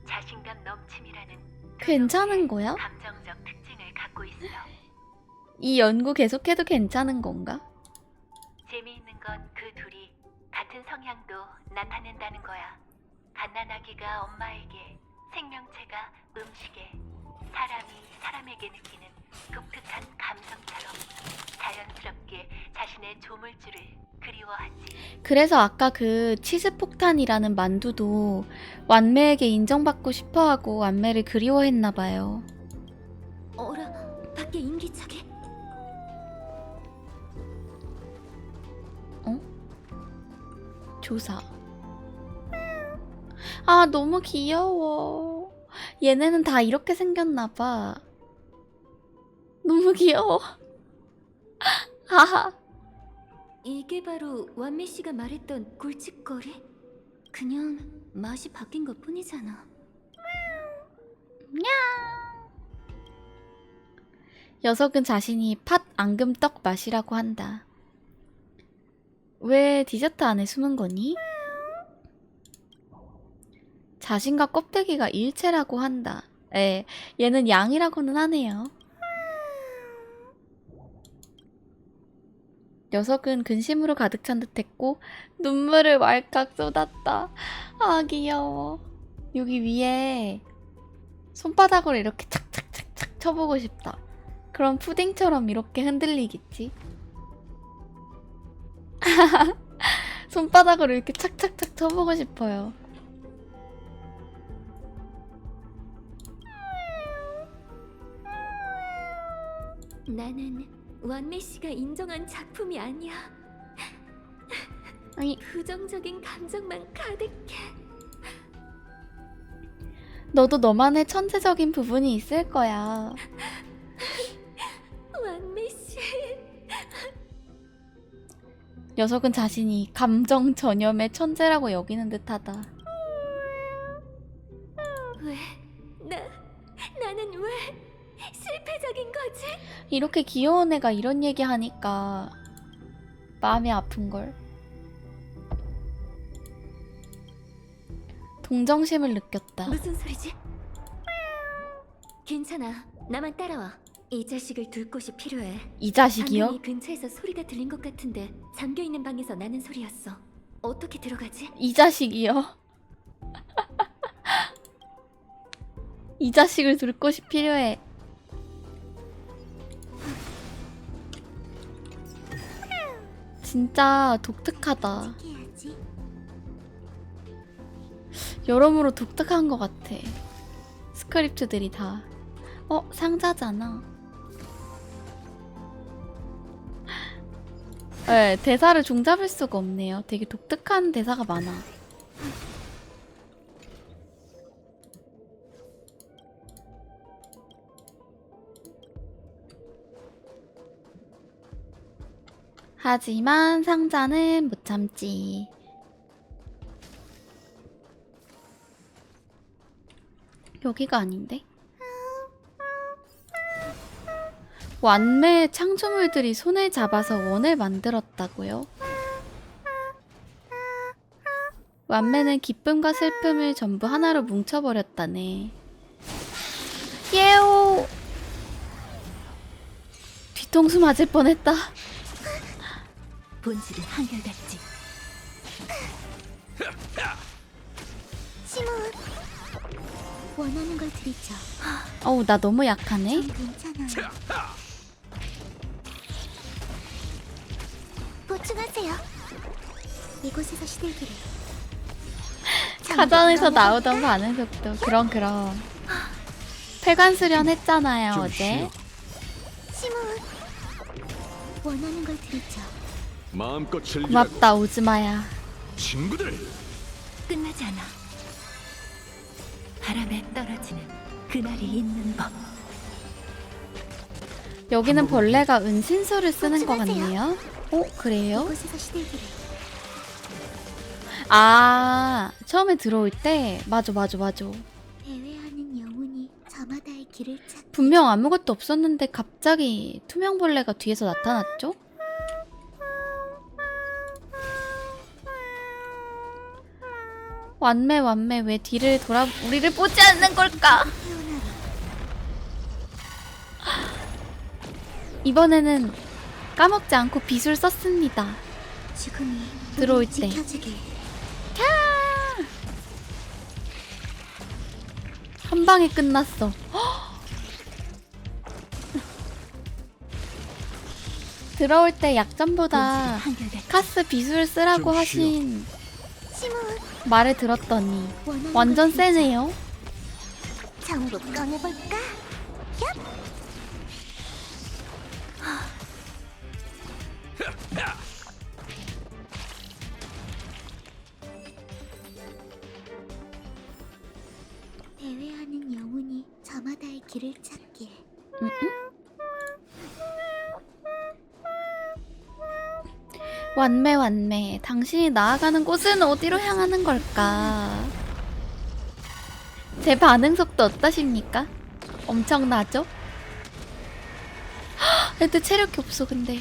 자신감 넘침이라는
괜찮은 거야?
감정적 특징을 갖고 있어.
이 연구 계속해도 괜찮은 건가?
재미있는 건 그 둘이 같은 성향도 나타낸다는 거야. 갓난아기가 엄마에게, 생명체가 음식에, 사람이 사람에게 느끼는 독특한 감성처럼 자연스럽게 자신의 조물주를 그리워하지.
그래서 아까 그 치즈폭탄이라는 만두도 완매에게 인정받고 싶어하고 완매를 그리워했나봐요.
어라, 밖에 인기척이.
조사. 너무 귀여워. 얘네는 다 이렇게 생겼나봐. 너무 귀여워. 하하.
이게 바로 완미 씨가 말했던 굴칫거리? 그냥 맛이 바뀐 것 뿐이잖아.
녀석은 자신이 팥 앙금떡 맛이라고 한다. 왜 디저트 안에 숨은 거니? 자신과 껍데기가 일체라고 한다. 얘는 양이라고는 하네요. 녀석은 근심으로 가득 찬 듯했고 눈물을 왈칵 쏟았다. 귀여워. 여기 위에 손바닥으로 이렇게 착착착착 쳐보고 싶다. 그럼 푸딩처럼 이렇게 흔들리겠지? 손바닥으로 이렇게 착착착 쳐보고 싶어요.
나는 완매 씨가 인정한 작품이 아니야.
아니,
부정적인 감정만 가득해.
너도 너만의 천재적인 부분이 있을 거야.
완매 씨.
녀석은 자신이 감정 전염의 천재라고 여기는 듯하다.
왜? 나는 왜 실패적인 거지?
이렇게 귀여운 애가 이런 얘기 하니까 마음이 아픈걸. 동정심을 느꼈다.
무슨 소리지? 괜찮아. 나만 따라와. 이 자식을 둘 곳이 필요해.
이 자식이요?
방금 이 근처에서 소리가 들린 것 같은데 잠겨있는 방에서 나는 소리였어. 어떻게 들어가지?
이 자식이요? 이 자식을 둘 곳이 필요해. 진짜 독특하다.
해야지.
여러모로 독특한 것 같아. 스크립트들이 다. 상자잖아. 네, 대사를 종잡을 수가 없네요. 되게 독특한 대사가 많아. 하지만 상자는 못 참지. 여기가 아닌데? 완매 창조물들이 손을 잡아서 원을 만들었다고요? 완매는 기쁨과 슬픔을 전부 하나로 뭉쳐버렸다네. 예오! 뒤통수 맞을 뻔했다.
본질은 한결같지.
시몬, 원하는 걸 드리죠.
어우, 나 너무 약하네.
괜찮아요. 보충하세요. 이곳에서 시들기를.
가전에서 나오던 반응 속도. 그럼. 폐관 수련했잖아요,
좀
어제.
쉬어.
시몬, 원하는 걸 드리죠.
마음껏 즐기라고.
고맙다, 오즈마야.
친구들.
끝나지 않아. 바람에 떨어지는 그날이 있는 법.
여기는 벌레가 은신술을 쓰는 것 같네요. 그래요?
이곳에서 시들기를.
처음에 들어올 때 맞아.
배회하는 영혼이 저마다의 길을 찾.
분명 아무것도 없었는데 갑자기 투명벌레가 뒤에서 나타났죠? 완매 왜 뒤를 돌아 우리를 보지 않는 걸까? 이번에는 까먹지 않고 비술 썼습니다.
죽음이
들어올
우리를
때.
지켜주길.
한 방에 끝났어. 들어올 때 약점보다
한결같지.
카스 비술 쓰라고
좀
하신
시몬,
말을 들었더니
원하는
완전
걸 드리죠.
세네요.
전부 꺼내볼까? 배회하는 영혼이 저마다의 길을 찾길.
완매 당신이 나아가는 곳은 어디로 향하는 걸까? 제 반응 속도 어떠십니까? 엄청나죠? 헉, 애들 체력이 없어 근데.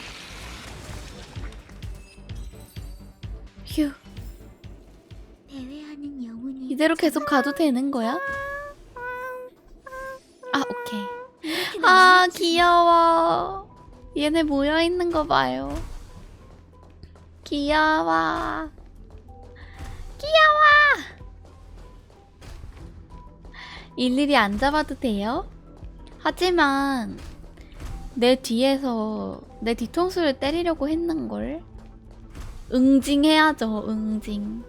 휴,
배회하는 영혼이
이대로 계속 가도 되는 거야? 오케이.
이렇게
귀여워. 얘네 모여있는 거 봐요. 귀여워. 일일이 안 잡아도 돼요? 하지만 내 뒤에서 내 뒤통수를 때리려고 했는걸. 응징해야죠, 응징.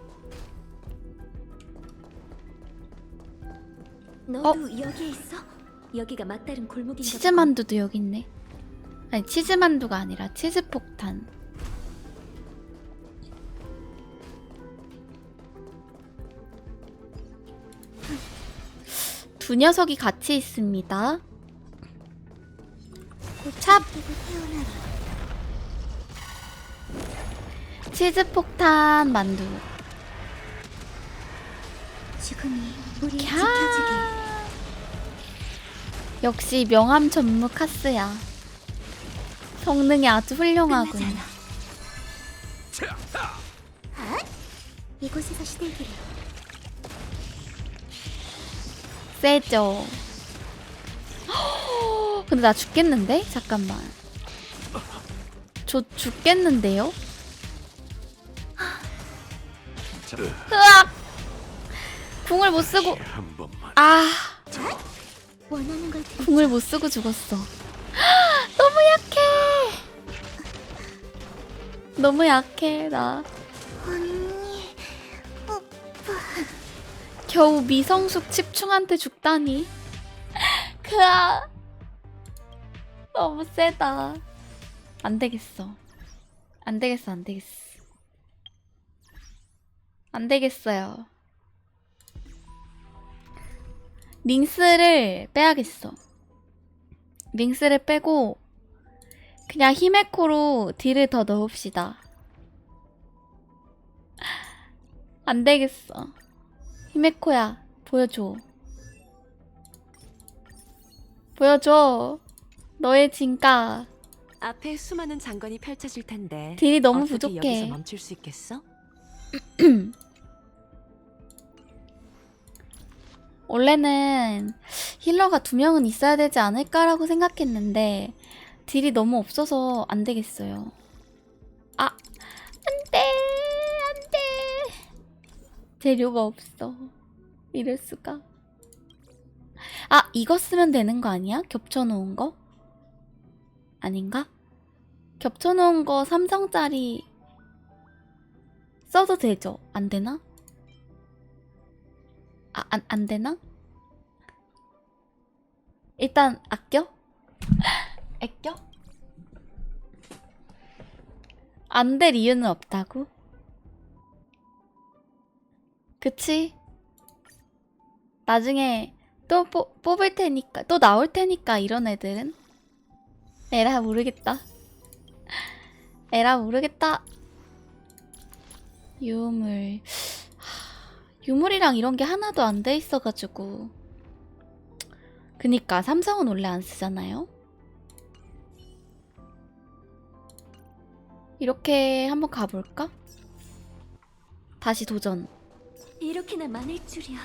너도 여기에 있어? 여기가 막다른 골목인가
치즈만두도 여기 있네. 아니, 치즈만두가 아니라 치즈폭탄. 두 녀석이 같이 있습니다. 찹! 치즈폭탄 만두.
죽음이 우리를
캬.
지켜주길.
역시 명함 전무 카스야. 성능이 아주 훌륭하군.
끝나지 않아. 이곳에서 시들기를.
세죠. 근데 나 죽겠는데? 잠깐만. 저 죽겠는데요? 으악! 궁을 못 쓰고
한 번만.
아,
원하는 걸 들을
궁을 못 쓰고 죽었어. 너무 약해. 너무 약해 나.
언니.
겨우 미성숙 칩충한테 죽다니. 그아. 너무 세다. 안 되겠어. 안 되겠어, 안 되겠어. 안 되겠어요. 링스를 빼야겠어. 링스를 빼고 그냥 히메코로 딜을 더 넣읍시다. 안 되겠어. 히메코야, 보여줘. 보여줘. 너의 진가.
앞에 수많은 장관이 펼쳐질 텐데
딜이 너무
어떻게
부족해.
여기서 멈출 수 있겠어?
원래는 힐러가 2명은 있어야 되지 않을까라고 생각했는데 딜이 너무 없어서 안 되겠어요. 아, 안 돼, 안 돼. 재료가 없어. 이럴 수가. 아, 이거 쓰면 되는 거 아니야? 겹쳐놓은 거? 아닌가? 겹쳐놓은 거 삼성짜리 써도 되죠? 안 되나? 아, 안 되나? 일단 아껴? 아껴? 안 될 이유는 없다고? 그치? 나중에 또 뽑을 테니까, 또 나올 테니까, 이런 애들은. 에라 모르겠다. 에라 모르겠다. 유물. 유물이랑 이런 게 하나도 안 돼 있어가지고. 그니까 삼성은 원래 안 쓰잖아요. 이렇게 한번 가볼까? 다시 도전.
이렇게나 많을 줄이야.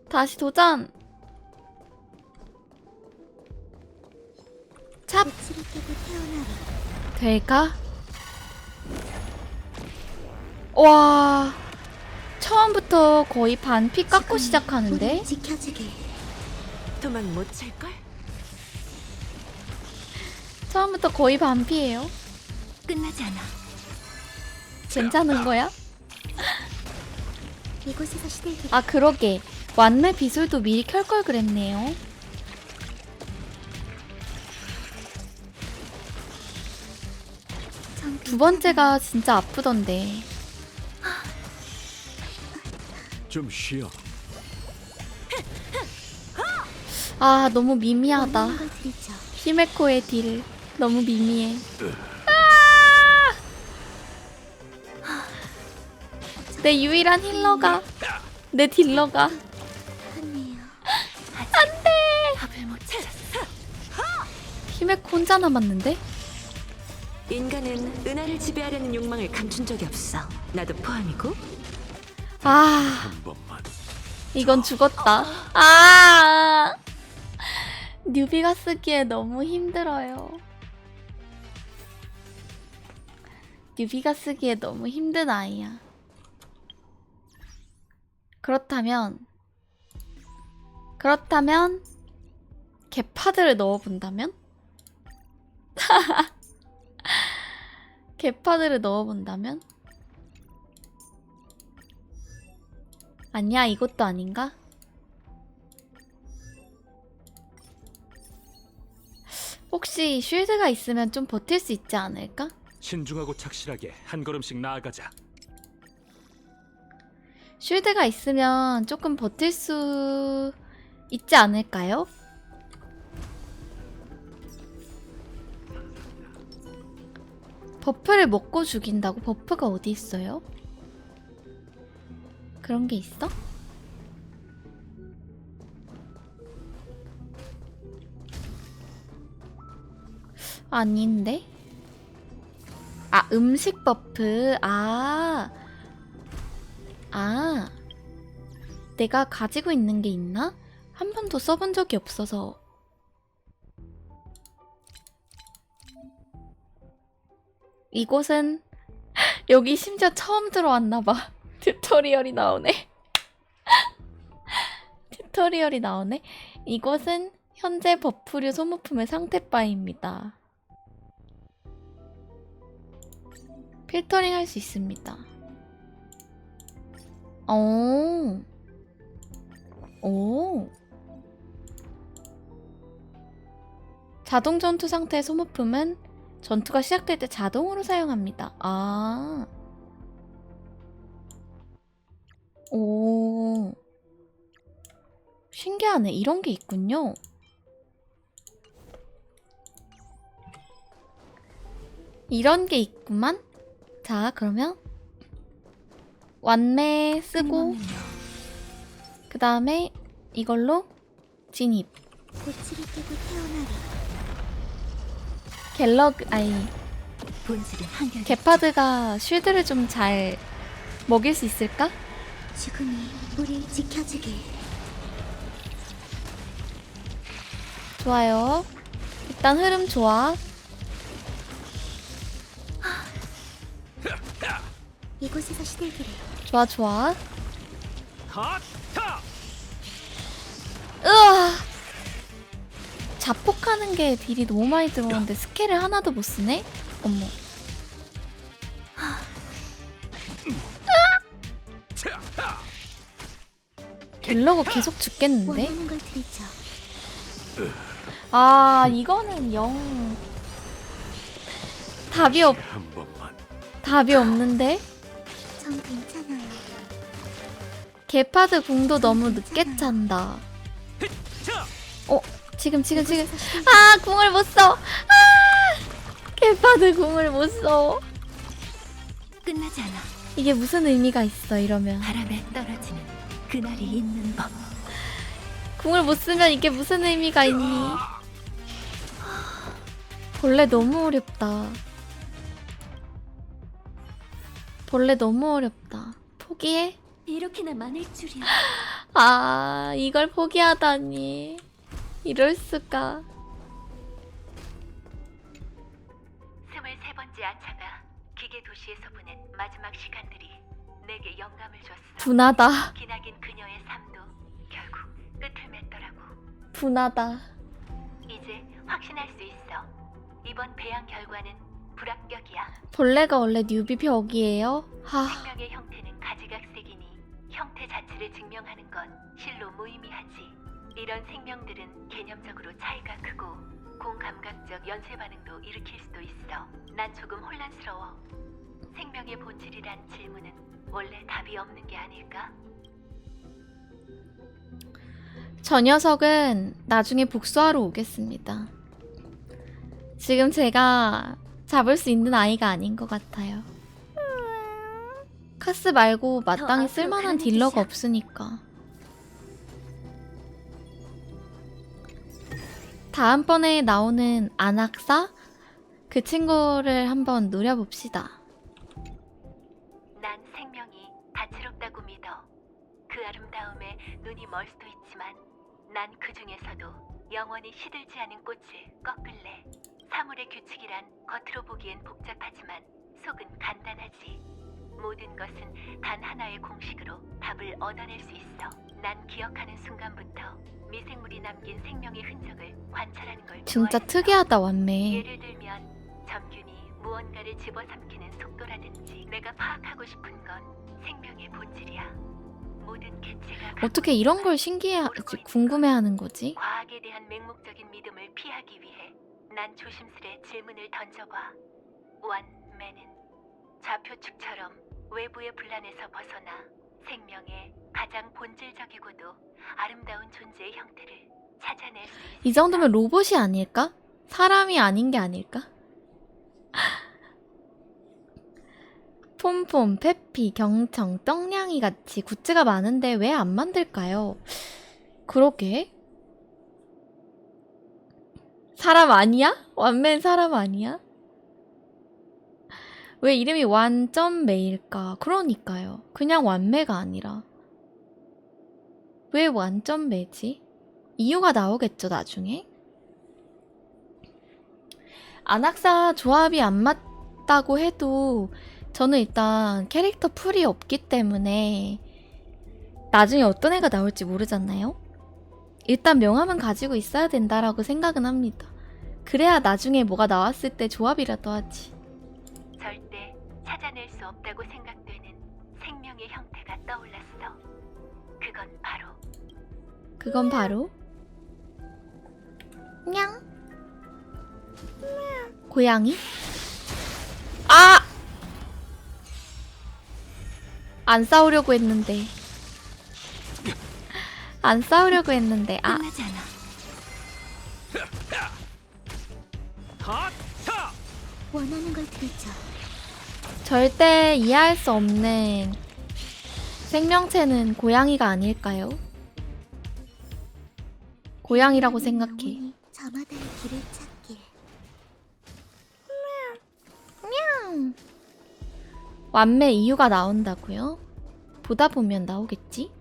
다시 도전. 찹.
고치를 깨고 태어나리.
될까? 와, 처음부터 거의 반피 깎고
죽음이
시작하는데?
우리를 지켜주길.
도망 못 찰걸?
처음부터 거의 반피예요.
끝나지 않아.
괜찮은 거야?
이곳에서 시들기를.
아, 그러게. 완매 비술도 미리 켤 걸 그랬네요. 두 번째가 진짜 아프던데.
좀 쉬어.
아, 너무 미미하다.
원하는 걸 들이죠.
히메코의 딜 너무 미미해. 내 유일한 힐러가, 내 딜러가.
아니에요.
답을 못 찾았어.
히메코 혼자 남았는데?
인간은 은하를 지배하려는 욕망을 감춘 적이 없어. 나도 포함이고.
아,
한 번만.
이건 죽었다. 아, 뉴비가 쓰기에 너무 힘들어요. 뉴비가 쓰기에 너무 힘든 아이야. 그렇다면 개파드를 넣어본다면? 개파드를 넣어본다면? 아니야, 이것도 아닌가? 혹시 쉴드가 있으면 좀 버틸 수 있지 않을까?
신중하고 착실하게 한 걸음씩 나아가자.
쉴드가 있으면 조금 버틸 수 있지 않을까요? 버프를 먹고 죽인다고? 버프가 어디 있어요? 그런 게 있어? 아닌데? 아, 음식 버프. 내가 가지고 있는 게 있나? 한 번도 써본 적이 없어서. 이곳은 여기 심지어 처음 들어왔나봐. 튜토리얼이 나오네. 튜토리얼이 나오네. 이곳은 현재 버프류 소모품의 상태바입니다. 필터링 할 수 있습니다. 오. 자동 전투 상태의 소모품은 전투가 시작될 때 자동으로 사용합니다. 오. 신기하네. 이런 게 있군요. 이런 게 있구만. 자, 그러면 완매 쓰고 그 다음에 이걸로 진입.
고치를 깨고 태어나리.
본질은 한결
개파드가 쉴드를 좀 잘 먹일 수 있을까?
죽음이 우릴 지켜주길.
좋아요. 일단 흐름 좋아.
이곳에서 시들기를.
좋아. 으아! 자폭하는 게 딜이 너무 많이 들어오는데 스킬을 하나도 못 쓰네? 어머. 딜러가 계속 죽겠는데?
원하는 걸 드리죠.
이거는 영 답이 없는데?
전 괜찮아요.
개파드 궁도 너무 늦게 찬다. 지금.
이곳에서 시들기를.
궁을 못 써. 개파드 궁을 못 써.
끝나지 않아.
이게 무슨 의미가 있어, 이러면.
바람에 떨어지는 그날이 있는 법.
궁을 못 쓰면 이게 무슨 의미가 있니? 벌레 너무 어렵다. 포기해?
이렇게나 많을 줄이야.
이걸 포기하다니. 이럴 수가.
23번째 아차가 기계 도시에서 보낸 마지막 시간들이 내게 영감을 줬어.
분하다.
기나긴 그녀의 삶도 결국 끝을 맺더라고.
분하다.
이제 확신할 수 있어. 이번 배양 결과는 불합격이야.
벌레가 원래 뉴비 벽이에요?
생명의 형태는 가지각색이니 형태 자체를 증명하는 건 실로 무의미하지. 이런 생명들은 개념적으로 차이가 크고 공감각적 연쇄 반응도 일으킬 수도 있어. 난 조금 혼란스러워. 생명의 본질이란 질문은 원래 답이 없는 게 아닐까?
저 녀석은 나중에 복수하러 오겠습니다. 지금 제가 잡을 수 있는 아이가 아닌 것 같아요. 카스 말고 마땅히
앞으로
쓸만한
가는
딜러가
뜻이야.
없으니까. 다음번에 나오는 안악사? 그 친구를 한번 노려봅시다.
난 생명이 다채롭다고 믿어. 그 아름다움에 눈이 멀 수도 있지만 난 그 중에서도 영원히 시들지 않은 꽃을 꺾을래. 사물의 규칙이란 겉으로 보기엔 복잡하지만 속은 간단하지. 모든 것은 단 하나의 공식으로 답을 얻어낼 수 있어. 난 기억하는 순간부터 미생물이 남긴 생명의 흔적을 관찰하는 걸
진짜
좋아했어.
특이하다 완매.
예를 들면 점균이 무언가를 집어삼키는 속도라든지 내가 파악하고 싶은 건 생명의 본질이야. 모든 개체가
어떻게 이런 걸 궁금해하는 거지?
과학에 대한 맹목적인 믿음을 피하기 위해 난 조심스레 질문을 던져봐. 완맨은 좌표축처럼 외부의 분란에서 벗어나 생명의 가장 본질적이고도 아름다운 존재의 형태를 찾아낼 수 있을까?
이 정도면 로봇이 아닐까? 사람이 아닌 게 아닐까? 폼폼, 페피, 경청, 떡냥이 같이 굿즈가 많은데 왜 안 만들까요? 그러게. 사람 아니야? 완맨 사람 아니야? 왜 이름이 완점매일까? 그러니까요. 그냥 완매가 아니라. 왜 완점매지? 이유가 나오겠죠, 나중에? 안악사 조합이 안 맞다고 해도 저는 일단 캐릭터 풀이 없기 때문에 나중에 어떤 애가 나올지 모르잖아요? 일단 명함은 가지고 있어야 된다라고 생각은 합니다. 그래야 나중에 뭐가 나왔을 때 조합이라도 하지.
절대 찾아낼 수 없다고 생각되는 생명의 형태가 떠올랐어.
그건 바로 냥 고양이? 아! 안 싸우려고 했는데 아
끝나지 않아.
원하는 걸 들죠.
절대 이해할 수 없는 생명체는 고양이가 아닐까요? 고양이라고 생각해.
영혼이 저마다의 길을 찾길.
완매 이유가 나온다고요? 보다 보면 나오겠지?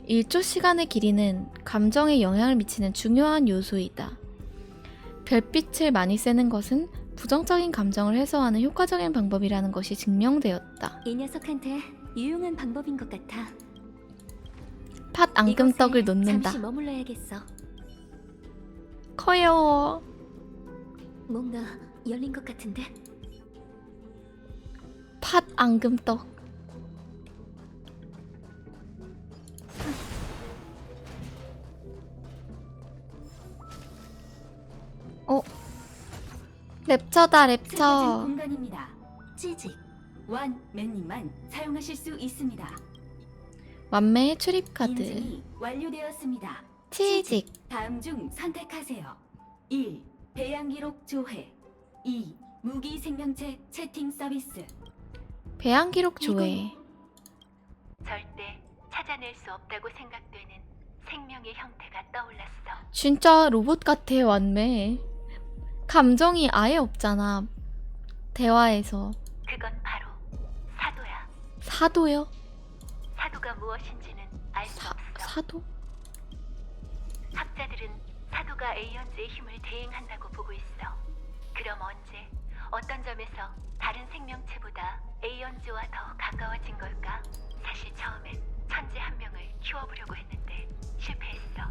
일조 시간의 길이는 감정에 영향을 미치는 중요한 요소이다. 별빛을 많이 쐬는 것은 부정적인 감정을 해소하는 효과적인 방법이라는 것이 증명되었다.
이 녀석한테 유용한 방법인 것 같아.
팥 앙금떡을
이곳에
놓는다.
잠시 머물러야겠어.
커요.
뭔가 열린 것 같은데?
팥 앙금떡. 랩처다
숨겨진
랩처.
공간입니다. 찌직 완맨님만 사용하실 수 있습니다.
완매의 출입카드.
인증이 완료되었습니다.
치직.
다음 중 선택하세요. 1. 배양 기록 조회. 2. 무기 생명체 채팅 서비스.
배양 기록 조회.
절대 찾아낼 수 없다고 생각되는 생명의 형태가 떠올랐어.
진짜 로봇 같아 완매. 감정이 아예 없잖아. 대화에서.
그건 바로 사도야.
사도요?
사도가 무엇인지는 알 수 없어.
사도?
학자들은 사도가 에이언즈의 힘을 대행한다고 보고 있어. 그럼 언제, 어떤 점에서 다른 생명체보다 에이언즈와 더 가까워진 걸까? 사실 처음엔 천재 한 명을 키워보려고 했는데 실패했어.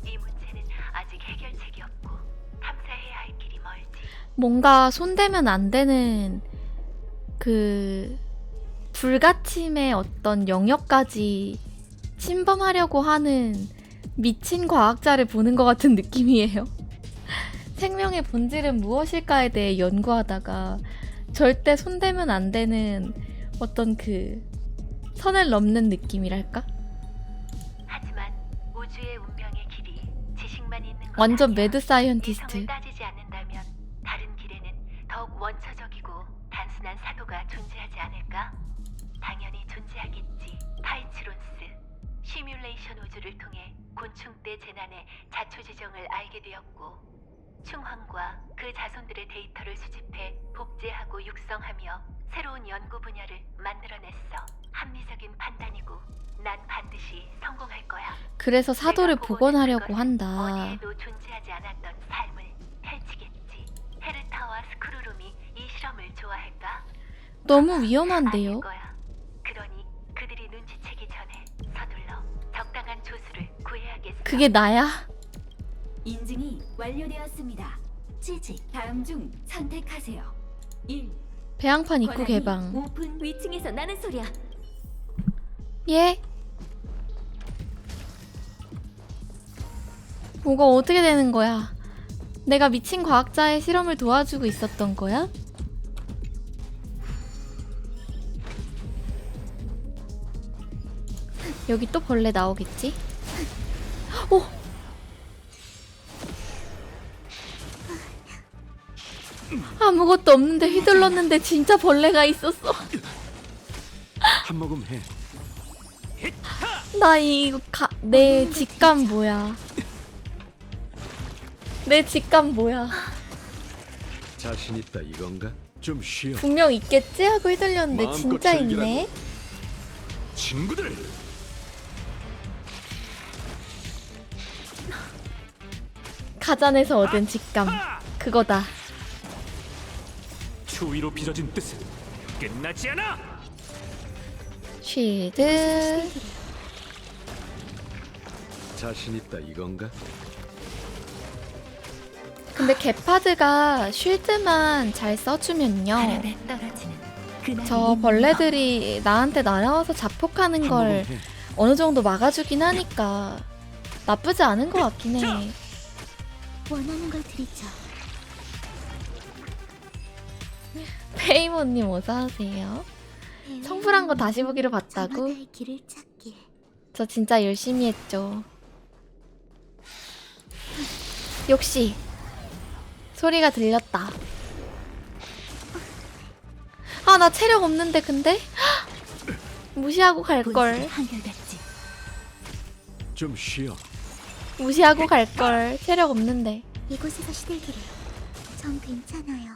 이 문제는 아직 해결책이 없고 탐사해야 할 길이 멀지.
뭔가 손대면 안 되는 그 불가침의 어떤 영역까지 침범하려고 하는 미친 과학자를 보는 것 같은 느낌이에요. 생명의 본질은 무엇일까에 대해 연구하다가 절대 손대면 안 되는 어떤 그 선을 넘는 느낌이랄까?
하지만 우주의 운명의 길이 지식만 있는 건
완전
아니야.
매드 사이언티스트.
이성을 따지지 않는다면 다른 길에는 더욱 원초적이고 단순한 사도가 존재하지 않을까? 당연히 존재하겠지. 파이츠론스 시뮬레이션 우주를 통해 곤충 때 재난의 자초지정을 알게 되었고 충황과 그 자손들의 데이터를 수집해 복제하고 육성하며 새로운 연구 분야를 만들어냈어. 합리적인 판단이고 난 반드시 성공할 거야.
그래서 사도를
내가
복원하려고
그것은
한다.
어디에도 존재하지 않았던 삶을 펼치겠지. 헤르타와 스크루룸이 이 실험을 좋아할까?
너무
아닐
위험한데요?
거야. 그러니 그들이 눈치채기 전에 서둘러 적당한 조수를 구해야겠어.
그게 나야?
인증이 완료되었습니다. 취직. 다음 중 선택하세요. 1.
배양판 입구 개방.
오픈. 위층에서 나는 소리야.
예? 뭐가 어떻게 되는 거야? 내가 미친 과학자의 실험을 도와주고 있었던 거야? 여기 또 벌레 나오겠지? 오! 아무것도 없는데 휘둘렀는데 진짜 벌레가 있었어.
한 모금 해.
나 이거 내 직감 뭐야? 내 직감 뭐야?
자신 있다 이건가? 좀 쉬어.
분명 있겠지 하고 휘둘렸는데
마음껏
진짜
즐기라고.
있네.
친구들,
가잔에서 얻은 직감 그거다.
추위로 빚어진 뜻은 끝나지 않아.
쉴드.
자신 있다 이건가?
근데 게파드가 쉴드만 잘 써주면요,
바람에 떨어지는 그날이
저 벌레들이 나한테 날아와서 자폭하는
한
걸
모금 해.
어느 정도 막아주긴 하니까 나쁘지 않은 것 같긴 해.
원하는 걸 드리죠.
페이모님 어서오세요. 청풀한 거 다시 보기로 봤다고?
저마다의 길을 찾길.
저 진짜 열심히 했죠. 역시 소리가 들렸다. 아, 나 체력 없는데 근데? 무시하고 갈걸.
한결같지.
좀 쉬어.
무시하고 갈걸. 체력 없는데.
이곳에서 시들기를. 전 괜찮아요.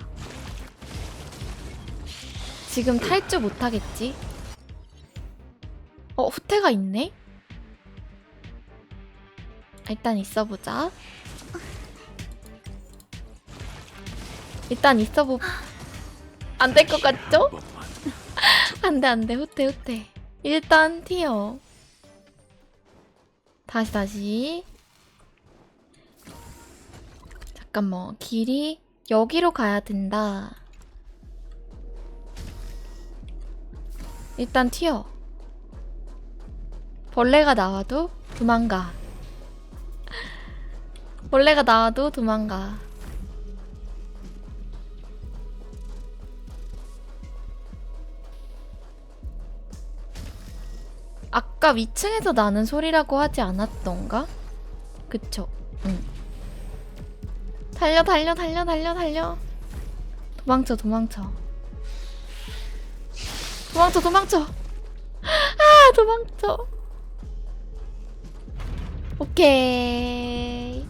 지금 탈주 못하겠지? 후퇴가 있네? 일단 있어보자. 일단 안 될 것 같죠? 안 돼. 후퇴. 일단 튀어. 다시. 잠깐만. 길이 여기로 가야 된다. 일단 튀어. 벌레가 나와도 도망가. 벌레가 나와도 도망가. 아까 위층에서 나는 소리라고 하지 않았던가? 그쵸? 응. 달려. 도망쳐. 아, 도망쳐. 오케이.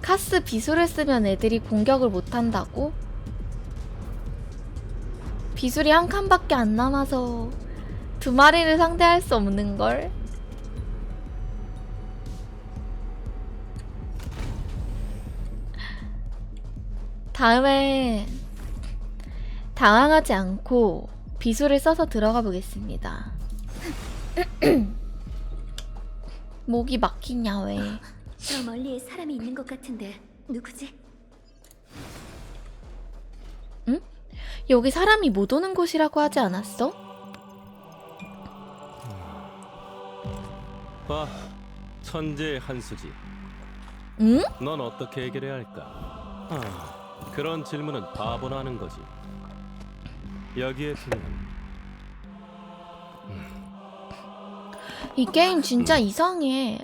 카스 비술을 쓰면 애들이 공격을 못한다고? 비술이 한 칸밖에 안 남아서 2마리를 상대할 수 없는걸? 다음엔 당황하지 않고 비술을 써서 들어가 보겠습니다. 목이 막히냐 왜?
저 멀리에 사람이 있는 것 같은데 누구지?
응? 여기 사람이 못 오는 곳이라고 하지 않았어?
봐, 천재의 한수지.
응?
넌 어떻게 해결해야 할까? 그런 질문은 바보나 하는 거지. 여기에 두면
이 게임 진짜 이상해.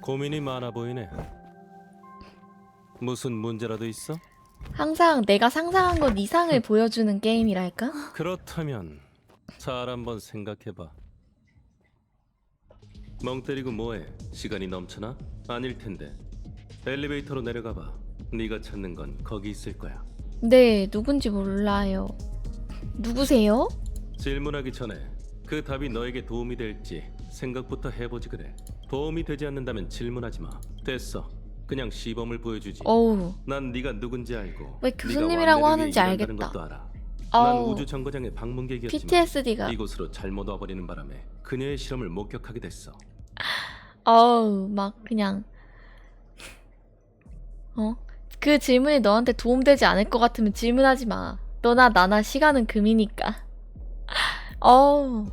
고민이 많아 보이네. 무슨 문제라도 있어?
항상 내가 상상한 것 이상을 보여주는 게임이랄까?
그렇다면 잘 한번 생각해봐. 멍 때리고 뭐해? 시간이 넘쳐나? 아닐 텐데. 엘리베이터로 내려가봐. 네가 찾는 건 거기 있을 거야.
네, 누군지 몰라요. 누구세요?
질문하기 전에 그 답이 너에게 도움이 될지 생각부터 해보지 그래. 도움이 되지 않는다면 질문하지 마. 됐어. 그냥 시범을 보여주지.
어우,
난 네가 누군지 알고.
왜 교수님이라고
네가
하는지
완전히 일한다는
알겠다.
것도 알아. 난
어우,
우주 정거장의 방문객이었지만
PTSD가.
이곳으로 잘못 와버리는 바람에 그녀의 실험을 목격하게 됐어.
어우, 막 그냥 그 질문이 너한테 도움되지 않을 것 같으면 질문하지 마. 너나 나나 시간은 금이니까. 어우,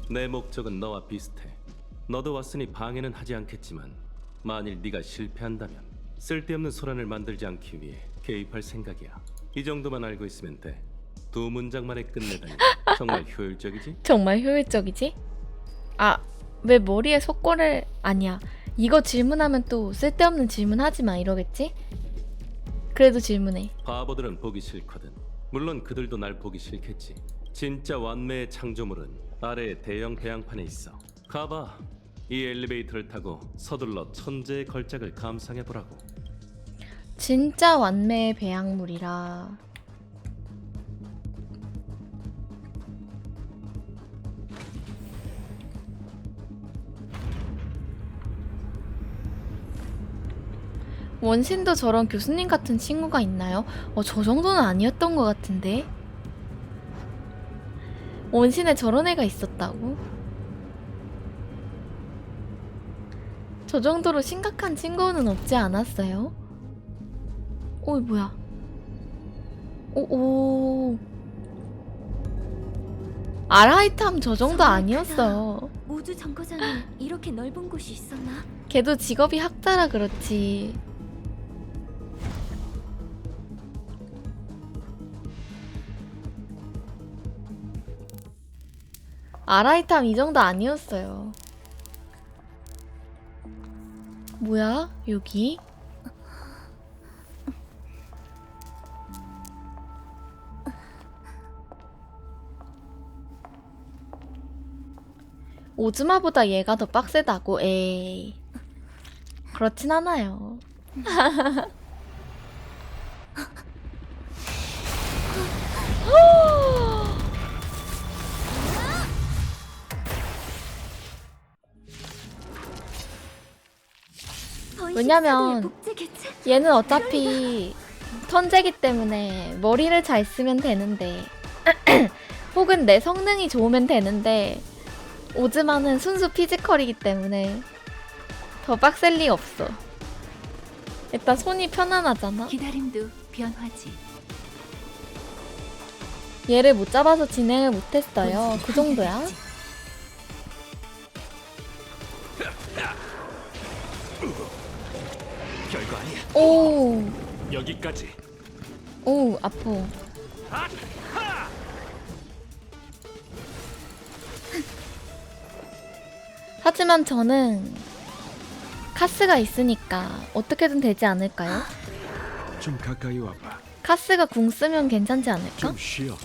내 목적은 너와 비슷해. 너도 왔으니 방해는 하지 않겠지만 만일 네가 실패한다면 쓸데없는 소란을 만들지 않기 위해 개입할 생각이야. 이 정도만 알고 있으면 돼. 두 문장만에 끝내다니 정말 효율적이지?
정말 효율적이지? 아, 왜 머리에 속고를... 아니야. 이거 질문하면 또 쓸데없는 질문 하지 마 이러겠지? 그래도 질문해.
바보들은 보기 싫거든. 물론 그들도 날 보기 싫겠지. 진짜 완매의 창조물은 아래에 대형 배양판에 있어. 가봐. 이 엘리베이터를 타고 서둘러 천재의 걸작을 감상해보라고.
진짜 완매의 배양물이라. 원신도 저런 교수님 같은 친구가 있나요? 저 정도는 아니었던 것 같은데. 원신에 저런 애가 있었다고? 저 정도로 심각한 친구는 없지 않았어요? 오, 뭐야? 오. 아라이탐 저 정도 아니었어.
우주 정거장에 이렇게 넓은 곳이 있었나?
걔도 직업이 학자라 그렇지. 아라이탐 이 정도 아니었어요. 뭐야? 여기? 오즈마보다 얘가 더 빡세다고? 에이, 그렇진 않아요. 왜냐면 얘는 어차피 천재기 때문에 머리를 잘 쓰면 되는데 혹은 내 성능이 좋으면 되는데 오즈마는 순수 피지컬이기 때문에 더 빡셀 리 없어. 일단 손이 편안하잖아.
기다림도 변화지.
얘를 못 잡아서 진행을 못했어요. 그 정도야.
별거 아니야.
오,
여기까지.
오, 아프. 하지만 저는 카스가 있으니까 어떻게든 되지 않을까요?
좀 가까이 와봐.
카스가 궁 쓰면 괜찮지 않을까?
좀 쉬어.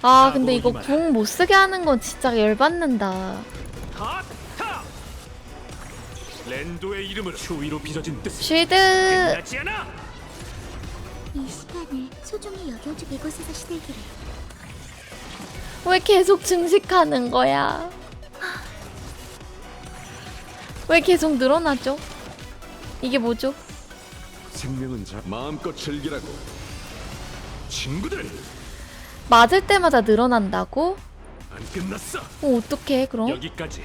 아, 근데 이거 궁 못 쓰게 하는 건 진짜 열받는다.
랜도의 이름으로 추위로 빚어진 뜻.
쉴드!
끝나지 않아.
이 시간을 소중히 여겨주고 이곳에서 시들기를.
왜 계속 증식하는 거야? 왜 계속 늘어나죠? 이게 뭐죠?
생명은 마음껏 즐기라고.
친구들,
맞을 때마다 늘어난다고?
안 끝났어.
어떡해 그럼?
여기까지.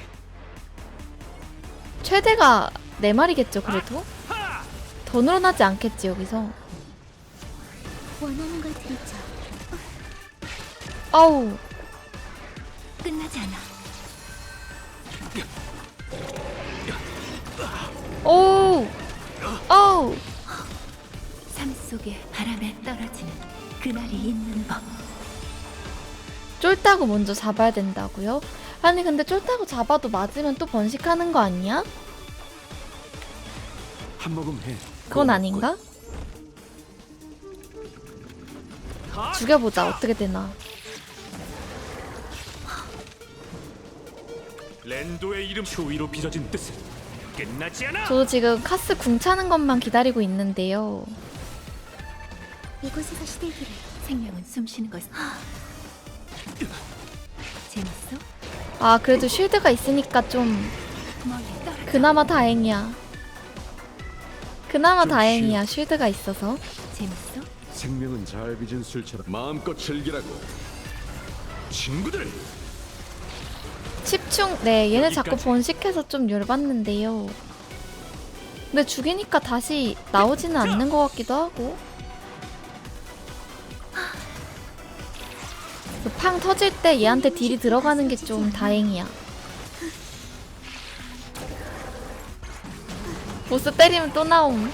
최대가 4마리겠죠 그래도? 더 늘어나지 않겠지 여기서.
원하는 걸 드리죠.
아우,
끝나지 않아.
오우, 아우.
삶 속에 바람에 떨어지는 그날이 있는 법.
쫄다고 먼저 잡아야 된다고요? 아니 근데 쫄다고 잡아도 맞으면 또 번식하는 거 아니야?
한 모금 해.
그건 아닌가? 죽여보자. 어떻게 되나.
랜도의 이름 추위로 빚어진 뜻은 끝나지 않아.
저도 지금 카스 궁 차는 것만 기다리고 있는데요.
이곳에서 시들기를.
생명은 숨쉬는 것. 재밌어?
아, 그래도 쉴드가 있으니까 좀
멀리 떨어져.
그나마 다행이야. 그나마
좀
다행이야. 쉴드가 있어서.
재밌어?
생명은 잘 빚은 술처럼 마음껏 즐기라고.
친구들,
집중. 네, 얘네 자꾸 번식해서 좀 열받는데요. 근데 죽이니까 다시 나오지는 않는 것 같기도 하고. 그 팡 터질 때 얘한테 딜이 들어가는 게 좀 다행이야. 보스 때리면 또 나옴.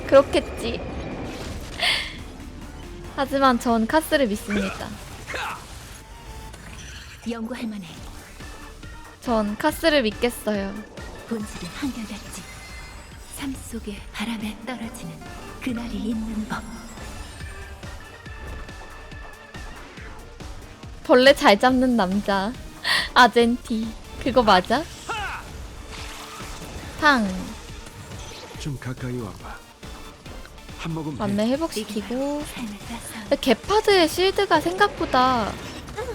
그렇겠지. 하지만 전 카스를 믿습니다.
연구할 만해.
전 카스를 믿겠어요.
본질은 한결같지. 삶 속에 바람에 떨어지는 그날이 있는 법.
벌레 잘 잡는 남자. 아젠티. 그거 맞아? 탕.
좀 가까이 와봐. 한 모금
만매 회복시키고.
삶을 따서
근데 게파드의 실드가 생각보다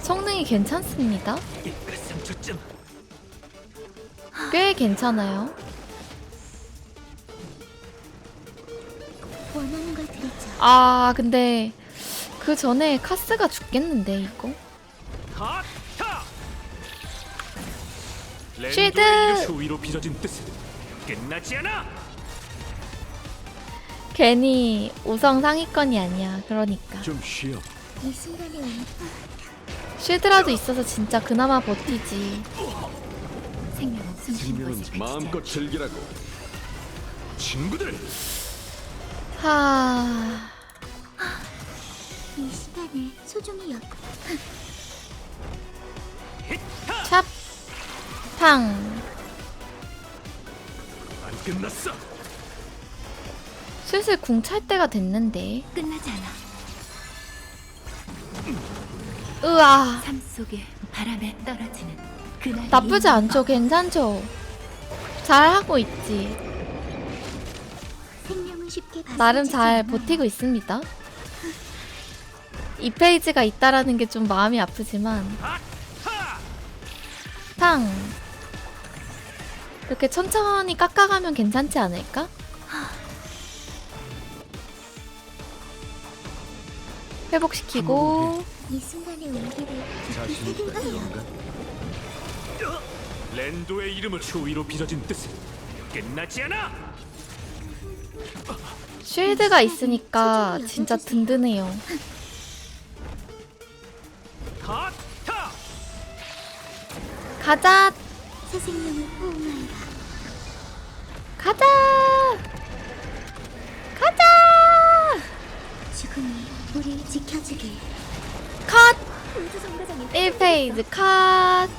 성능이 괜찮습니다.
상처점.
꽤 괜찮아요.
원하는 걸 드리죠.
아, 근데 그 전에 카스가 죽겠는데 이거?
랜도의
쉴드!
이름 추위로 빚어진 뜻은 끝나지 않아.
괜히 5성 상위권이 아니야. 그러니까
좀 쉬어.
이 순간에 오는
쉴드라도 있어서 진짜 그나마 버티지.
생명은 숨쉬는
생명은
것에 그치지
마음껏 즐기라고.
친구들,
하...
이 시간을 소중히 여.
찹! 탕!
안 끝났어.
슬슬 궁 찰 때가 됐는데.
끝나지 않아.
으아!
삶 속에 바람에 떨어지는 그날이
나쁘지
있는
않죠?
법.
괜찮죠? 잘하고 있지.
생명은 쉽게
나름
받아들이지
잘
않아.
버티고 있습니다. 이 페이지가 있다라는 게 좀 마음이 아프지만. 탕! 이렇게 천천히 깎아가면 괜찮지 않을까? 회복시키고.
이 순간의 온기를
자신 있다 이건가?
랜도의 이름을 추위로 빚어진 뜻은 끝나지 않아.
쉴드가 있으니까 진짜 든든해요. 가자!
새 생명을 호응하여라.
가자! 가자!
죽음이 우리를 지켜주길.
컷!
우주 정거장에
1페이지 컷!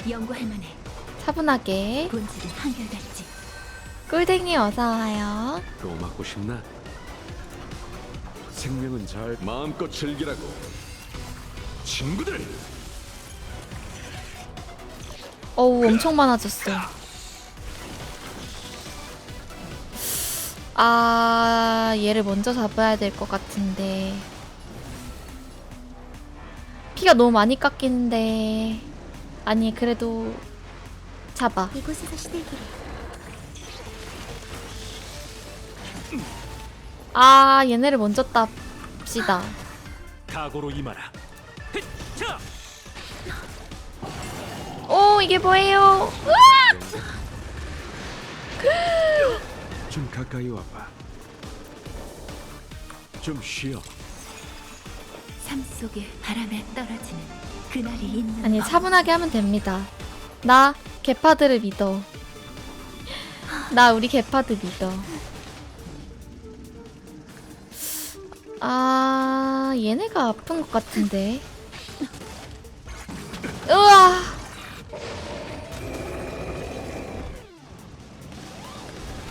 연구할 만해.
차분하게.
본질은 한결같지.
꿀댕이 어서와요.
또 맞고 싶나? 생명은 잘 마음껏 즐기라고.
친구들,
어우, 엄청 많아졌어. 아, 얘를 먼저 잡아야 될 것 같은데. 피가 너무 많이 깎이는데. 아니, 그래도 잡아.
이곳에서 시들기를.
아, 얘네를 먼저 땁시다.
각오로 임하라. 자,
오, 이게 뭐예요? 으악!
좀 가까이 와봐. 좀 쉬어.
삶 속에 바람에 떨어지는 그날이 있는
아니,
법.
차분하게 하면 됩니다. 나 게파드를 믿어. 나 우리 게파드 믿어. 아, 얘네가 아픈 것 같은데. 으아!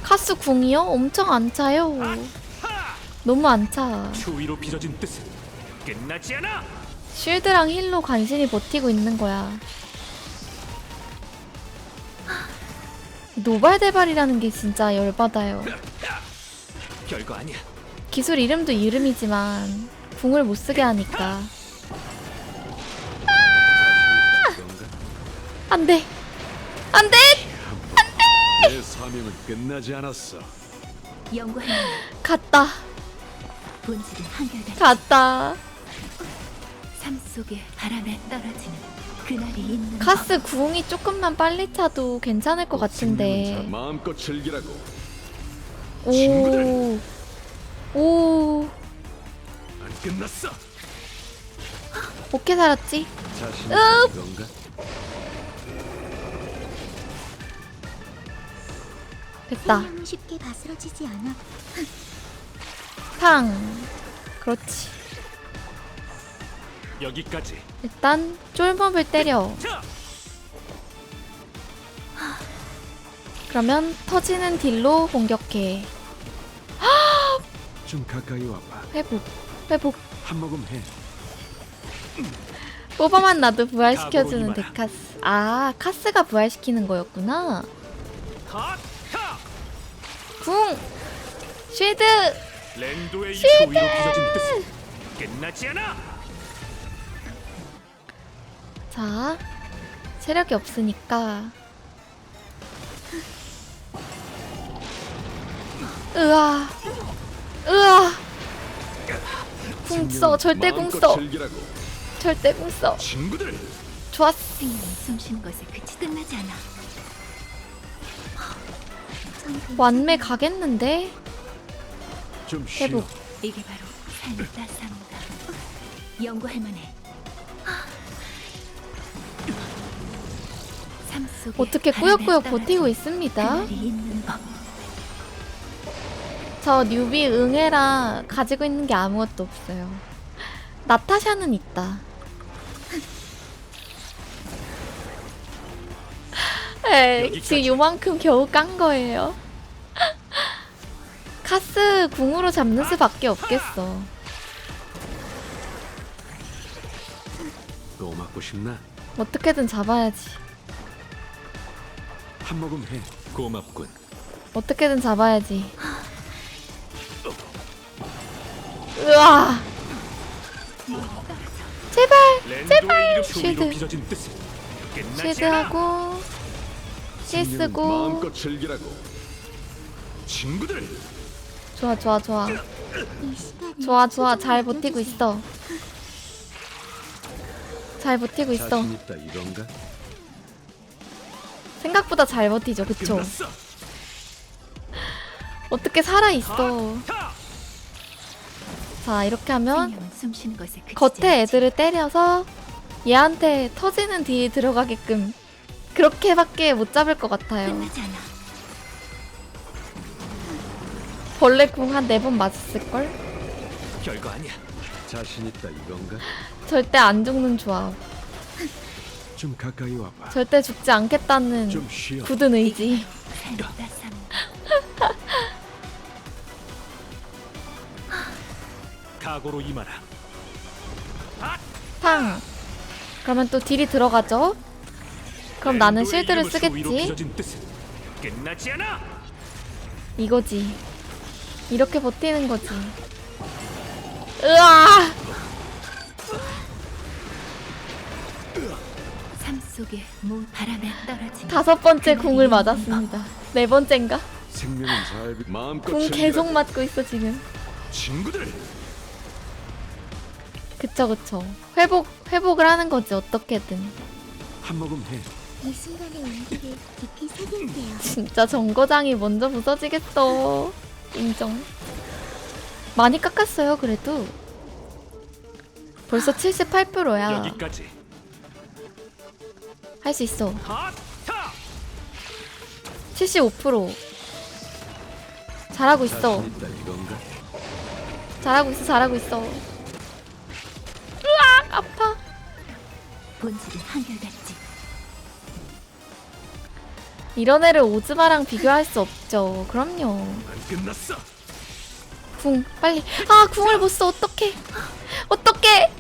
카스 궁이요? 엄청 안 차요. 너무 안 차.
추위로 빚어진 뜻은 끝나지 않아.
쉴드랑 힐로 간신히 버티고 있는 거야. 노발대발이라는 게 진짜 열받아요.
별거 아니야.
기술 이름도 이름이지만 궁을 못 쓰게 하니까. 안 돼! 안 돼!
내 사명은 끝나지 않았어.
연구해낸
갔다.
본질은 한결같이
갔다.
삶 속에 바람에 떨어지는 그날이 있는
카스 궁이 조금만 빨리 차도 괜찮을 것
생명은 자,
같은데.
마음껏 즐기라고.
오. 오.
안 끝났어.
어떻게 살았지?
자신 있다 이건가?
됐다.
생명은 쉽게 바스러지지 않아.
팡. 그렇지.
여기까지.
일단 쫄몹을 때려.
자,
그러면 터지는 딜로 공격해.
좀 가까이 와봐.
회복. 회복.
한 모금 해.
뽑아만 나도 부활시켜주는
가보기 마라.
데카스. 아, 카스가 부활시키는 거였구나.
하, 타.
궁! 쉴드!
랜도의 이 추위로 빚어진 뜻은 끝나지 않아.
자, 체력이 없으니까. 으아. 으아. 궁 써. 절대 궁
마음껏
써.
즐기라고.
절대 궁 써.
친구들.
좋았어.
생명이 숨쉬는 것에 그치 끝나지 않아.
완매 가겠는데?
좀 쉬어.
회복.
이게 바로 삶의 따스함이다. 연구할 만해. 삶 속에
어떻게
바람에
꾸역꾸역
떨어지는
버티고 있습니다.
그날이 있는 법.
저 뉴비 응애라 가지고 있는 게 아무것도 없어요. 나타샤는 있다. 에이, 지금 요만큼 겨우 깐 거예요. 카스 궁으로 잡는 수밖에 없겠어.
또 맞고 싶나?
어떻게든 잡아야지.
한 모금 해.
고맙군.
어떻게든 잡아야지. 으아! 제발!
랜도의 이름 추위로
쉴드.
빚어진 뜻은 끝나지 않아.
쉴드하고 실
생명은
쓰고.
마음껏 즐기라고.
친구들.
좋아 좋아 좋아.
이 시간이
좋아 좋아. 잘
소중히
버티고
여겨주세요.
있어. 잘 버티고 있어.
자신 있다 이건가?
생각보다 잘 버티죠. 그쵸?
끝났어.
어떻게 살아있어.
타.
자, 이렇게 하면
생명은 숨쉬는 것에 그치지
겉에
않지.
애들을 때려서 얘한테 터지는 딜 들어가게끔 그렇게밖에 못 잡을 것 같아요.
끝나지 않아.
벌레 궁 한 4번 맞았을걸?
별거 아니야.
자신 있다 이건가?
절대 안 죽는 조합.
좀 가까이 와봐.
절대 죽지 않겠다는
좀 쉬어.
굳은 의지.
삶의 따스함이다.
각오로 임하라.
탕! 그러면 또 딜이 들어가죠? 그럼 나는
랜도의
실드를
이름을 추위로
쓰겠지?
빚어진 뜻은 끝나지 않아.
이거지. 이렇게 버티는 거지. 으아!
삶 속에 바람에 떨어지는
5번째 궁을 맞았습니다. 4번째인가?
생명은 잘 마음껏
궁
즐기라고.
계속 맞고 있어 지금.
친구들.
그쵸 그쵸. 회복을 하는 거지 어떻게든.
한 모금 해.
이 순간의 온기를 깊이 새길게요.
진짜 정거장이 먼저 부서지겠어. 인정. 많이 깎았어요 그래도. 벌써 78%야.
여기까지.
할 수 있어.
하, 타.
75%. 잘하고 있어.
자신 있다 이건가?
잘하고 있어. 잘하고 있어. 으악 아파.
본질은 한결같지.
이런 애를 오즈마랑 비교할 수 없죠. 그럼요.
안 끝났어.
궁 빨리. 아 궁을 못 써. 어떡해. 어떡해.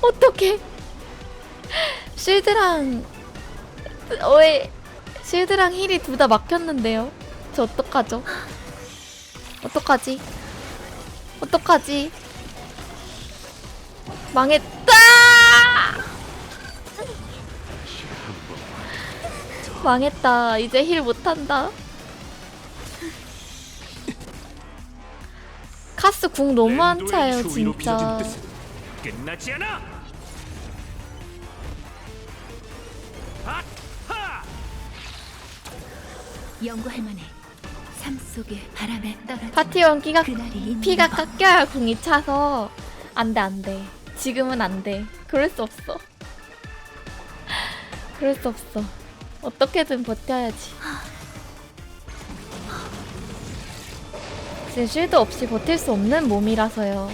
어떡해. 쉴드랑 쉴드랑 힐이 둘 다 막혔는데요. 저 어떡하죠? 어떡하지? 어떡하지? 망했다! 망했다. 이제 힐 못한다. 카스 궁 너무 안 차요 진짜.
끝나지 않아.
연구할 만해. 삶 속의 바람에 떨어져.
파티원
그날이 있는
피가
법.
깎여야 궁이 차서 안돼. 지금은 안돼. 그럴 수 없어. 그럴 수 없어. 어떻게든 버텨야지. 제 쉴드 없이 버틸 수 없는 몸이라서요.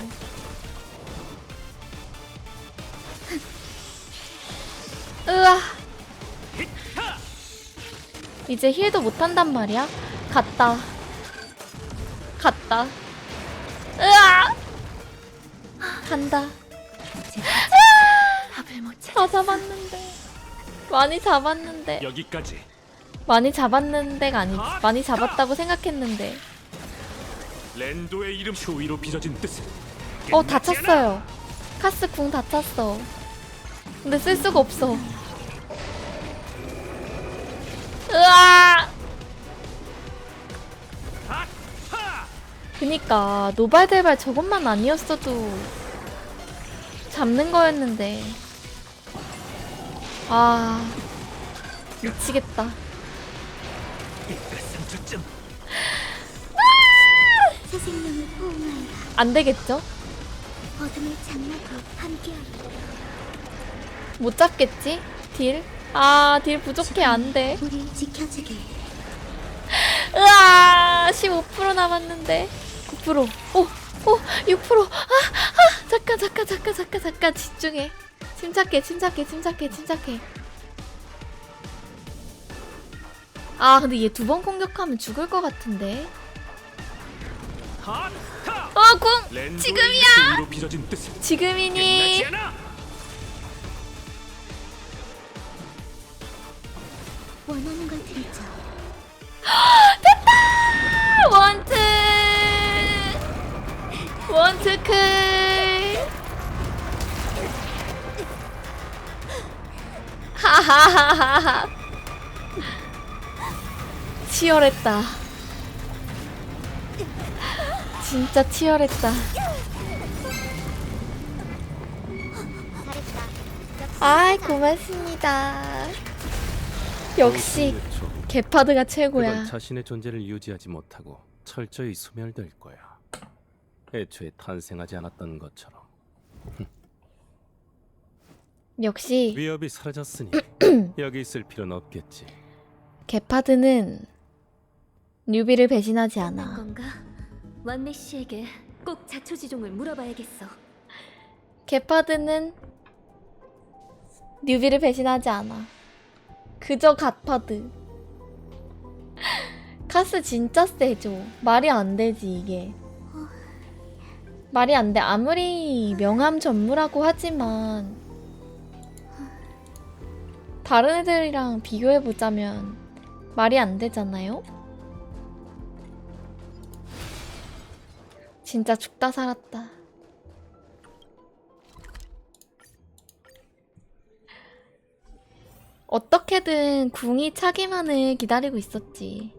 으아. 이제 힐도 못한단 말이야? 갔다. 으아! 간다.
밥을 못 찾아.
다 잡았는데. 많이 잡았는데.
여기까지.
많이 잡았는데가 아니지. 많이 잡았다고 생각했는데.
랜도의 이름 추위로 빚어진 뜻은
다 찼어요. 카스 궁 다 찼어. 근데 쓸 수가 없어. 으아! 그니까 노발대발 저것만 아니었어도 잡는 거였는데. 아 미치겠다.
새 생명을 포옹하여
안 되겠죠?
어둠을 장막으로 함께하리.
못 잡겠지? 딜? 아, 딜 부족해. 안 돼.
우릴 지켜주게.
으아! 15% 남았는데. 9%. 6%. 잠깐. 집중해. 침착해. 아, 근데 얘 두 번 공격하면 죽을 것 같은데. 궁!
랜도의
지금이야!
추위로 빚어진 뜻은
지금이니?
끝나지 않아.
원하는 걸 드리죠.
원트 클. 하하하하하. 치열했다. 진짜 치열했다. 아이 고맙습니다. 역시 개파드가 최고야.
그건 자신의 존재를 유지하지 못하고 철저히 소멸될 거야. 애초에 탄생하지 않았던 것처럼.
역시
위협이 사라졌으니 여기 있을 필요는 없겠지.
개파드는 뉴비를 배신하지
끝난
않아.
건가? 완메 씨에게 꼭 자초지종을 물어봐야겠어.
개파드는 뉴비를 배신하지 않아. 그저 갓파드. 카스 진짜 세죠. 말이 안 되지 이게. 말이 안 돼. 아무리 명함 전무라고 하지만 다른 애들이랑 비교해보자면 말이 안 되잖아요? 진짜 죽다 살았다. 어떻게든 궁이 차기만을 기다리고 있었지.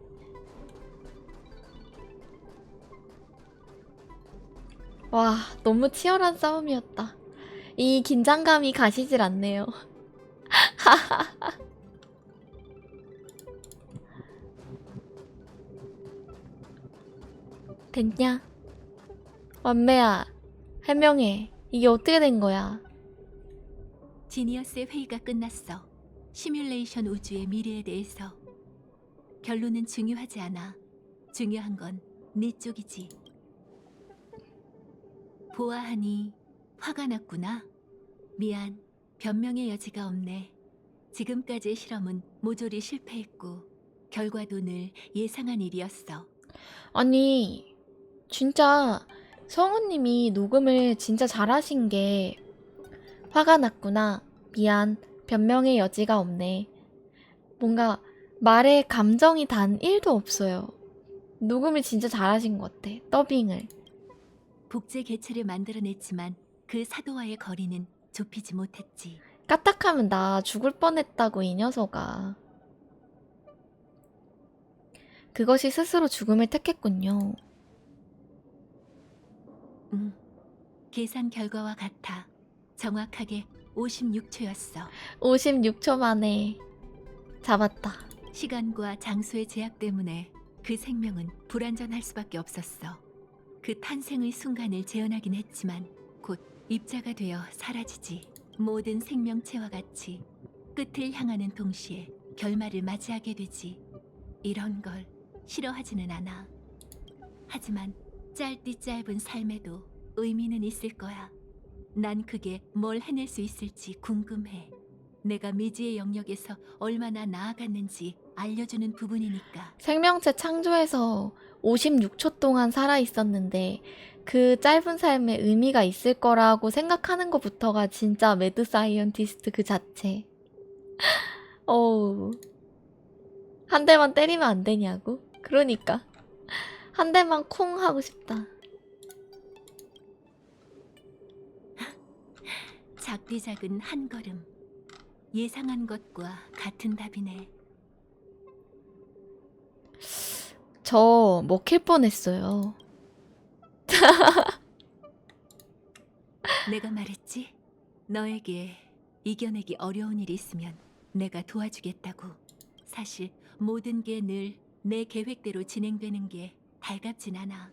와, 너무 치열한 싸움이었다. 이 긴장감이 가시질 않네요. 됐냐? 완매야, 해명해. 이게 어떻게 된 거야?
지니어스의 회의가 끝났어. 시뮬레이션 우주의 미래에 대해서. 결론은 중요하지 않아. 중요한 건 네 쪽이지. 보아하니 화가 났구나. 미안. 변명의 여지가 없네. 지금까지의 실험은 모조리 실패했고 결과도 늘 예상한 일이었어.
아니, 진짜 성우님이 녹음을 진짜 잘하신 게 화가 났구나. 미안. 변명의 여지가 없네. 뭔가 말에 감정이 단 1도 없어요. 녹음을 진짜 잘하신 것 같아. 더빙을.
복제 개체를 만들어냈지만 그 사도와의 거리는 좁히지 못했지.
까딱하면 나 죽을 뻔했다고 이 녀석아. 그것이 스스로 죽음을 택했군요.
계산 결과와 같아. 정확하게 56초였어.
56초 만에 잡았다.
시간과 장소의 제약 때문에 그 생명은 불완전할 수밖에 없었어. 그 탄생의 순간을 재현하긴 했지만 곧 입자가 되어 사라지지. 모든 생명체와 같이 끝을 향하는 동시에 결말을 맞이하게 되지. 이런 걸 싫어하지는 않아. 하지만 짧디 짧은 삶에도 의미는 있을 거야. 난 그게 뭘 해낼 수 있을지 궁금해. 내가 미지의 영역에서 얼마나 나아갔는지 알려주는 부분이니까.
생명체 창조해서 56초 동안 살아있었는데 그 짧은 삶에 의미가 있을 거라고 생각하는 것부터가 진짜 매드 사이언티스트 그 자체. 어우. 한 대만 때리면 안 되냐고? 그러니까. 한 대만 콩 하고 싶다.
작디 작은 한 걸음. 예상한 것과 같은 답이네.
저 먹힐 뻔했어요.
내가 말했지? 너에게 이겨내기 어려운 일이 있으면 내가 도와주겠다고. 사실 모든 게 늘 내 계획대로 진행되는 게 달갑진 않아.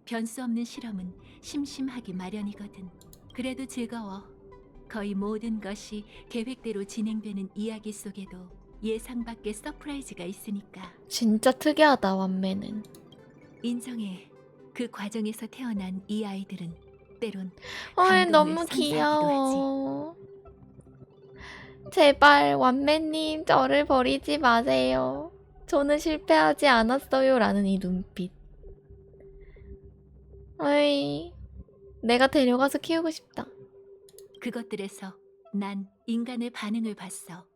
변수 없는 실험은 심심하기 마련이거든. 그래도 즐거워. 거의 모든 것이 계획대로 진행되는 이야기 속에도 예상 밖의 서프라이즈가 있으니까.
진짜 특이하다, 완매는.
인정해. 그 과정에서 태어난 이 아이들은 때론
헐,
감동을
너무
선사하기도
귀여워. 제발, 완매님, 저를 버리지 마세요. 저는 실패하지 않았어요. 라는 이 눈빛. 어이, 내가 데려가서 키우고 싶다.
그것들에서 난 인간의 반응을 봤어.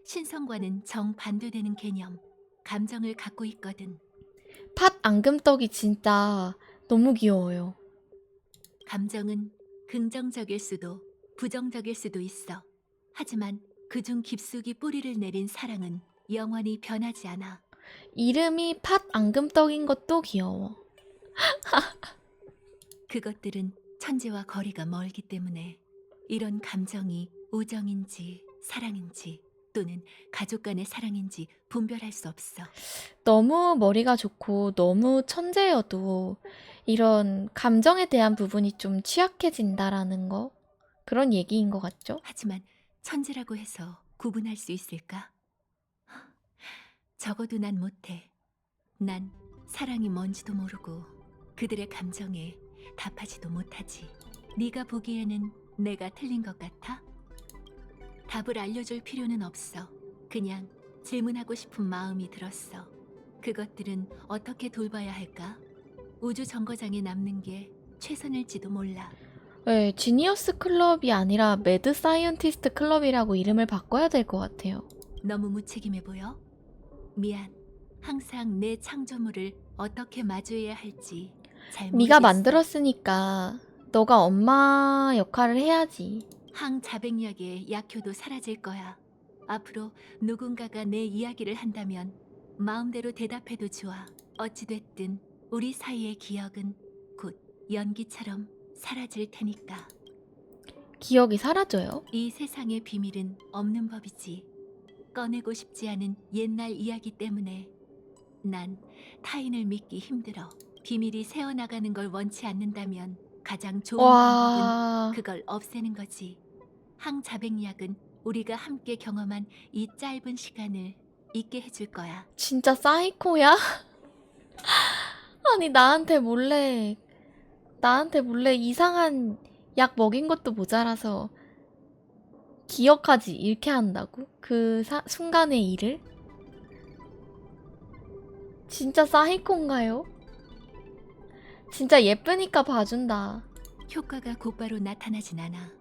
신성과는 정반대되는 개념, 감정을 갖고 있거든.
팥 앙금떡이 진짜 너무 귀여워요.
감정은 긍정적일 수도 부정적일 수도 있어. 하지만 그중 깊숙이 뿌리를 내린 사랑은 영원히 변하지 않아.
이름이 팥 앙금떡인 것도 귀여워.
그것들은 천재와 거리가 멀기 때문에 이런 감정이 우정인지 사랑인지 또는 가족 간의 사랑인지 분별할 수 없어.
너무 머리가 좋고 너무 천재여도 이런 감정에 대한 부분이 좀 취약해진다라는 거, 그런 얘기인 것 같죠?
하지만 천재라고 해서 구분할 수 있을까? 적어도 난 못해. 난 사랑이 뭔지도 모르고 그들의 감정에 답하지도 못하지. 네가 보기에는 내가 틀린 것 같아? 답을 알려줄 필요는 없어. 그냥 질문하고 싶은 마음이 들었어. 그것들은 어떻게 돌봐야 할까? 우주 정거장에 남는 게 최선일지도 몰라.
네, 지니어스 클럽이 아니라 매드 사이언티스트 클럽이라고 이름을 바꿔야 될 것 같아요.
너무 무책임해 보여? 미안. 항상 내 창조물을 어떻게 마주해야 할지 잘 모르겠어.
네가 만들었으니까 너가 엄마 역할을 해야지.
항자백약의 약효도 사라질 거야. 앞으로 누군가가 내 이야기를 한다면 마음대로 대답해도 좋아. 어찌됐든 우리 사이의 기억은 곧 연기처럼 사라질 테니까.
기억이 사라져요?
이 세상의 비밀은 없는 법이지. 꺼내고 싶지 않은 옛날 이야기 때문에 난 타인을 믿기 힘들어. 비밀이 새어나가는 걸 원치 않는다면 가장 좋은 방법은
와,
그걸 없애는 거지. 항자백약은 우리가 함께 경험한 이 짧은 시간을 잊게 해줄 거야.
진짜 사이코야? 아니, 나한테 몰래 이상한 약 먹인 것도 모자라서 기억하지 잃게 한다고? 그 순간의 일을? 진짜 사이코인가요? 진짜 예쁘니까 봐준다.
효과가 곧바로 나타나진 않아.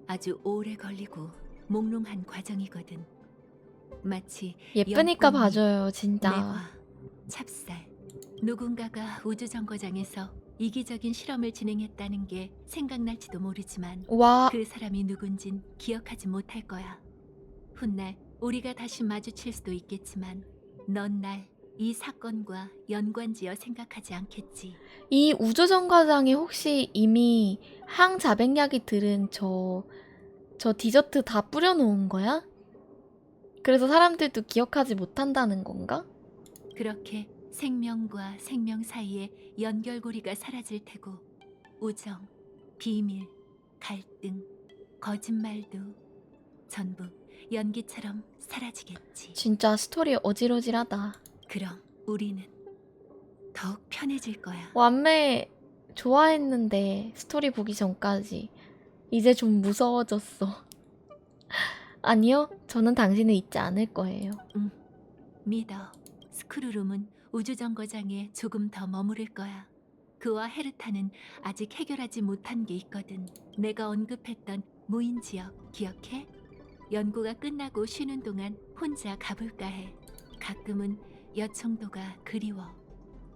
아주 오래 걸리고 몽롱한 과정이거든. 마치
예쁘니까
연꽃잎,
봐줘요, 진짜.
매화, 찹쌀. 누군가가 우주정거장에서 이기적인 실험을 진행했다는 게 생각날지도 모르지만
와,
그 사람이 누군진 기억하지 못할 거야. 훗날 우리가 다시 마주칠 수도 있겠지만 넌 날 이 사건과 연관지어 생각하지 않겠지.
이 우주정거장에 혹시 이미 항자백약이 들은 저 디저트 다 뿌려놓은 거야? 그래서 사람들도 기억하지 못한다는 건가?
그렇게 생명과 생명 사이에 연결고리가 사라질 테고 우정, 비밀, 갈등, 거짓말도 전부 연기처럼 사라지겠지.
진짜 스토리 어지러지하다.
그럼 우리는 더욱 편해질 거야.
완매 좋아했는데 스토리 보기 전까지 이제 좀 무서워졌어. 아니요, 저는 당신을 잊지 않을 거예요.
믿어. 스크루룸은 우주정거장에 조금 더 머무를 거야. 그와 헤르타는 아직 해결하지 못한 게 있거든. 내가 언급했던 무인지역 기억해? 연구가 끝나고 쉬는 동안 혼자 가볼까 해. 가끔은 여청도가 그리워.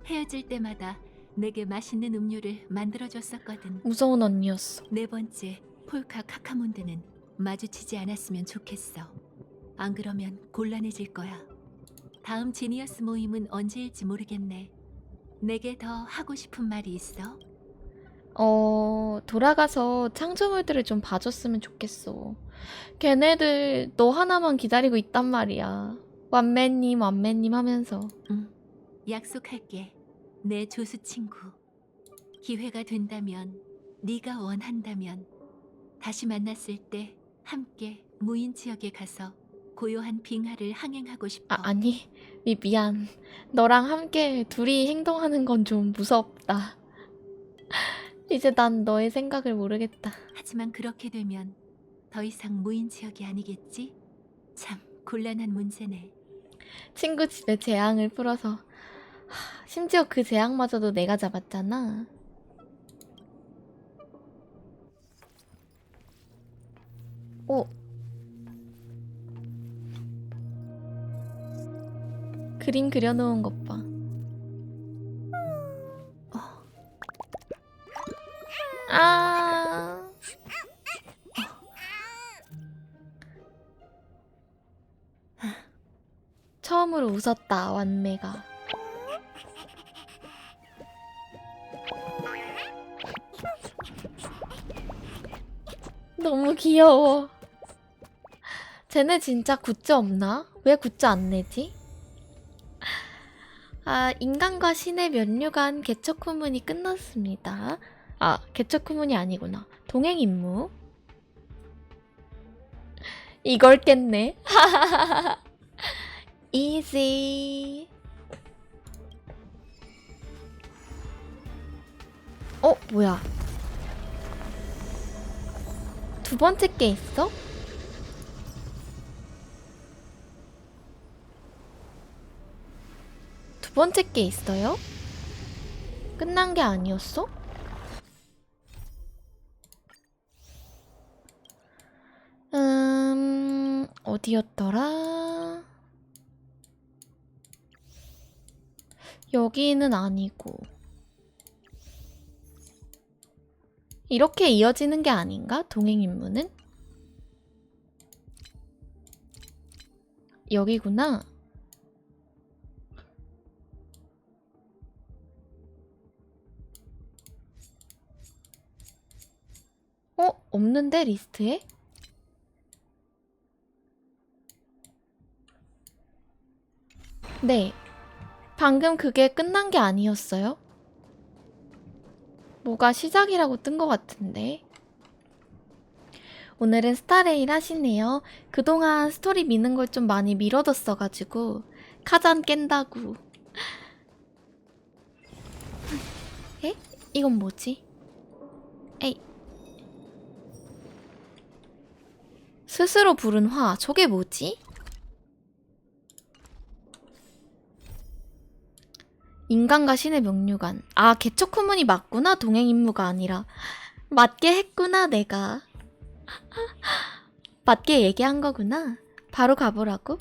헤어질 때마다 내게 맛있는 음료를 만들어줬었거든.
무서운 언니였어.
네 번째 폴카 카카몬드는 마주치지 않았으면 좋겠어. 안 그러면 곤란해질 거야. 다음 지니어스 모임은 언제일지 모르겠네. 내게 더 하고 싶은 말이 있어?
돌아가서 창조물들을 좀 봐줬으면 좋겠어. 걔네들 너 하나만 기다리고 있단 말이야. 완매님 하면서.
약속할게. 내 조수 친구. 기회가 된다면, 네가 원한다면 다시 만났을 때 함께 무인 지역에 가서 고요한 빙하를 항행하고 싶어.
아니, 미안. 너랑 함께 둘이 행동하는 건 좀 무섭다. 이제 난 너의 생각을 모르겠다.
하지만 그렇게 되면 더 이상 무인 지역이 아니겠지? 참 곤란한 문제네.
친구 집에 재앙을 풀어서 심지어 그 재앙마저도 내가 잡았잖아. 그림 그려놓은 것 봐. 아. 처음으로 웃었다, 완매가. 너무 귀여워. 쟤네 진짜 굿즈 없나? 왜 굿즈 안 내지? 인간과 신의 면류관 개척 후문이 끝났습니다. 개척 후문이 아니구나. 동행 임무. 이걸 깼네. 이지. 뭐야. 두 번째 게 있어? 두 번째 게 있어요? 끝난 게 아니었어? 어디였더라? 여기는 아니고. 이렇게 이어지는 게 아닌가? 동행 임무는? 여기구나. 없는데 리스트에? 네. 방금 그게 끝난 게 아니었어요? 뭐가 시작이라고 뜬 것 같은데. 오늘은 스타레일 하시네요. 그동안 스토리 미는 걸 좀 많이 미뤄뒀어가지고 카잔 깬다고. 에? 이건 뭐지? 에이. 스스로 부른 화. 저게 뭐지? 인간과 신의 명료관. 아, 개척후문이 맞구나. 동행 임무가 아니라. 맞게 했구나, 내가. 맞게 얘기한 거구나. 바로 가보라고?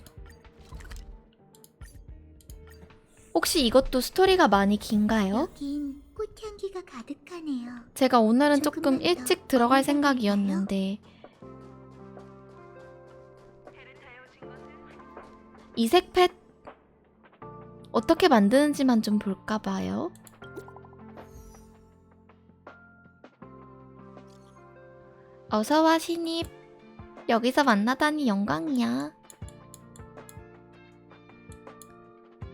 혹시 이것도 스토리가 많이 긴가요?
여긴 꽃향기가 가득하네요.
제가 오늘은 조금
조금만 더
일찍 들어갈
걸어다닐까요?
생각이었는데 이색 펫 어떻게 만드는지만 좀 볼까 봐요. 어서와 신입. 여기서 만나다니 영광이야.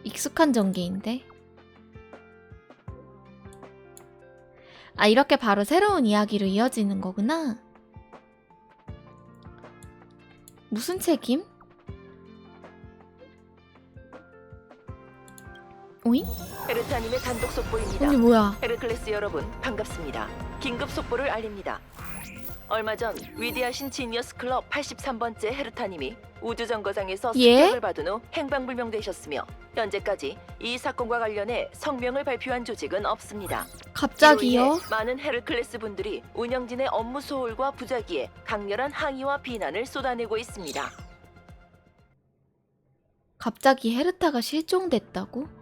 익숙한 전개인데. 아, 이렇게 바로 새로운 이야기로 이어지는 거구나. 무슨 책임? 오잉?
헤르타님의 단독 속보입니다.
언니 뭐야?
헤르클레스 여러분 반갑습니다. 긴급 속보를 알립니다. 얼마 전 위대하신 지니어스 클럽 83번째 헤르타님이 우주정거장에서
예?
습격을 받은 후 행방불명되셨으며 현재까지 이 사건과 관련해 성명을 발표한 조직은 없습니다.
갑자기요?
이로 인해 많은 헤르클레스 분들이 운영진의 업무 소홀과 부작위에 강렬한 항의와 비난을 쏟아내고 있습니다.
갑자기 헤르타가 실종됐다고?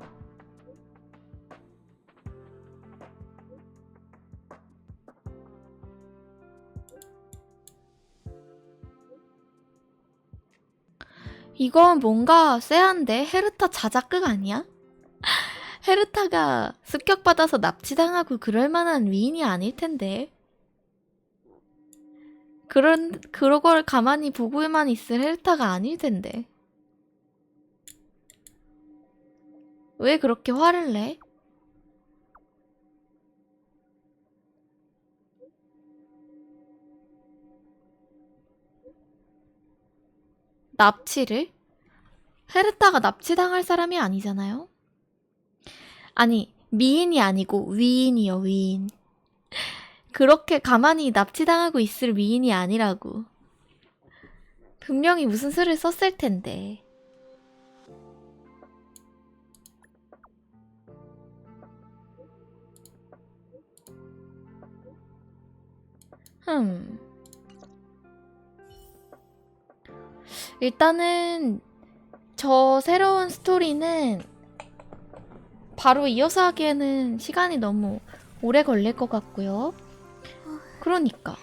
이건 뭔가 쎄한데? 헤르타 자작극 아니야? 헤르타가 습격받아서 납치당하고 그럴 만한 위인이 아닐 텐데. 그런 걸 가만히 보고만 있을 헤르타가 아닐 텐데. 왜 그렇게 화를 내? 납치를? 헤르타가 납치당할 사람이 아니잖아요? 아니, 미인이 아니고 위인이요, 위인. 그렇게 가만히 납치당하고 있을 위인이 아니라고. 분명히 무슨 수를 썼을 텐데. 일단은 저 새로운 스토리는 바로 이어서 하기에는 시간이 너무 오래 걸릴 것 같고요. 그러니까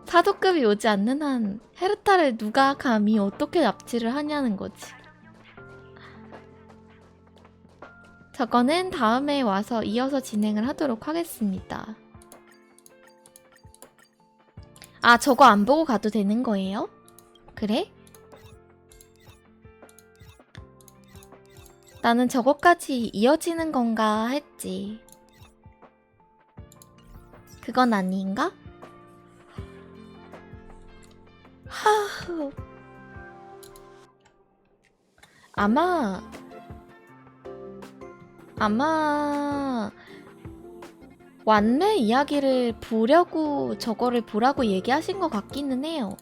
사도급이 오지 않는 한 헤르타를 누가 감히 어떻게 납치를 하냐는 거지. 저거는 다음에 와서 이어서 진행을 하도록 하겠습니다. 아, 저거 안 보고 가도 되는 거예요? 그래? 나는 저거까지 이어지는 건가 했지. 그건 아닌가? 하흐. 아마 완매 이야기를 보려고 저거를 보라고 얘기하신 것 같기는 해요.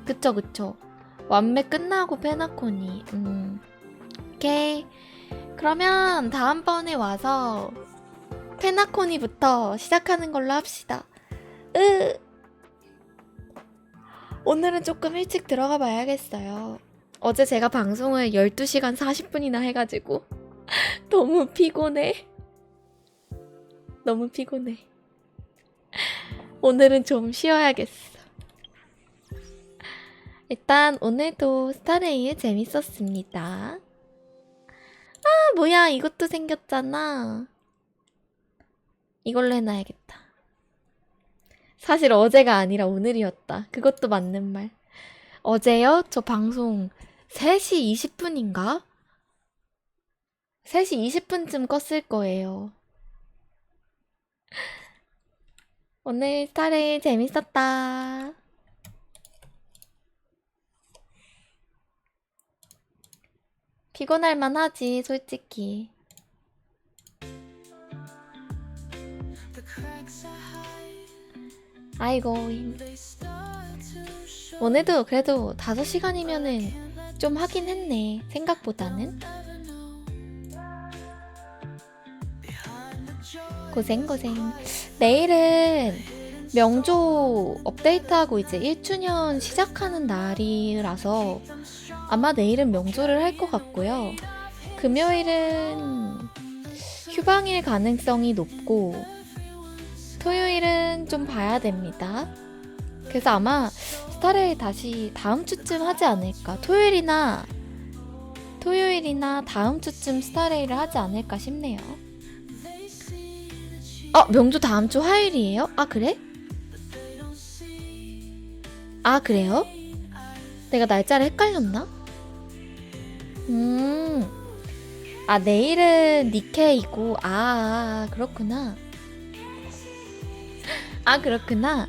그쵸. 완매 끝나고 페나코니. 오케이. 그러면 다음번에 와서 페나코니부터 시작하는 걸로 합시다. 오늘은 조금 일찍 들어가 봐야겠어요. 어제 제가 방송을 12시간 40분이나 해가지고 너무 피곤해. 너무 피곤해. 오늘은 좀 쉬어야겠어. 일단 오늘도 스타레일 재밌었습니다. 아, 뭐야, 이것도 생겼잖아. 이걸로 해놔야겠다. 사실 어제가 아니라 오늘이었다. 그것도 맞는 말. 어제요? 저 방송 3시 20분인가? 3시 20분쯤 껐을 거예요. 오늘 스타레일 재밌었다. 피곤할 만하지, 솔직히. 아이고, 오늘도 그래도 5시간이면은 좀 하긴 했네, 생각보다는. 고생. 내일은 명조 업데이트하고 이제 1주년 시작하는 날이라서 아마 내일은 명조를 할 것 같고요. 금요일은 휴방일 가능성이 높고 토요일은 좀 봐야 됩니다. 그래서 아마 스타레일 다시 다음 주쯤 하지 않을까. 토요일이나 다음 주쯤 스타레일을 하지 않을까 싶네요. 명조 다음 주 화요일이에요? 아, 그래? 아, 그래요? 내가 날짜를 헷갈렸나? 내일은 니케이고, 그렇구나. 그렇구나.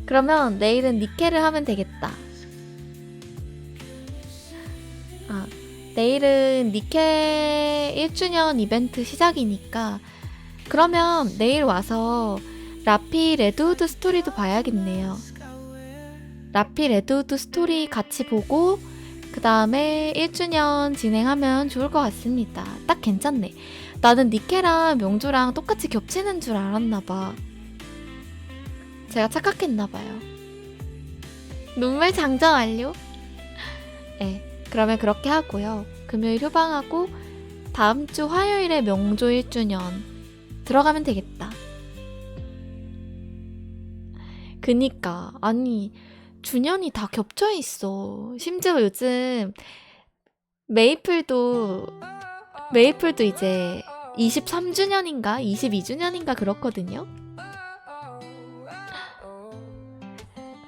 그러면 내일은 니케를 하면 되겠다. 내일은 니케 1주년 이벤트 시작이니까 그러면 내일 와서 라피 레드우드 스토리도 봐야겠네요. 라피 레드우드 스토리 같이 보고 그 다음에 1주년 진행하면 좋을 것 같습니다. 딱 괜찮네. 나는 니케랑 명조랑 똑같이 겹치는 줄 알았나봐. 제가 착각했나봐요. 눈물 장전 완료? 네, 그러면 그렇게 하고요. 금요일 휴방하고 다음 주 화요일에 명조 1주년 들어가면 되겠다. 그니까 아니 주년이 다 겹쳐 있어. 심지어 요즘 메이플도 이제 23주년인가 22주년인가 그렇거든요.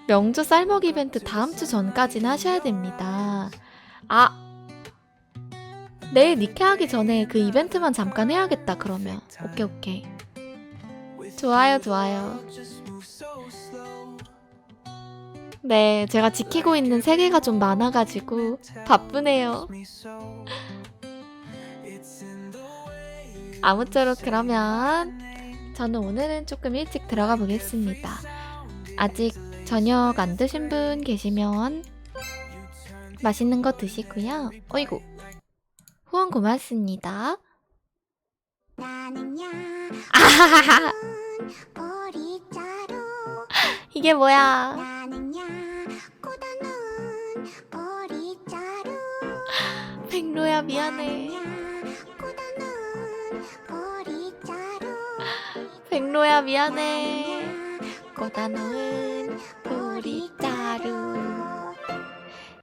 명조 쌀먹 이벤트 다음 주 전까지는 하셔야 됩니다. 내일 니케 하기 전에 그 이벤트만 잠깐 해야겠다. 그러면 오케이. 좋아요. 네, 제가 지키고 있는 세계가 좀 많아가지고 바쁘네요. 아무쪼록 그러면 저는 오늘은 조금 일찍 들어가 보겠습니다. 아직 저녁 안 드신 분 계시면 맛있는 거 드시고요. 어이구, 후원 고맙습니다. 이게 뭐야? 백로야 미안해. 백로야 미안해. 꽂아놓은 보리자루.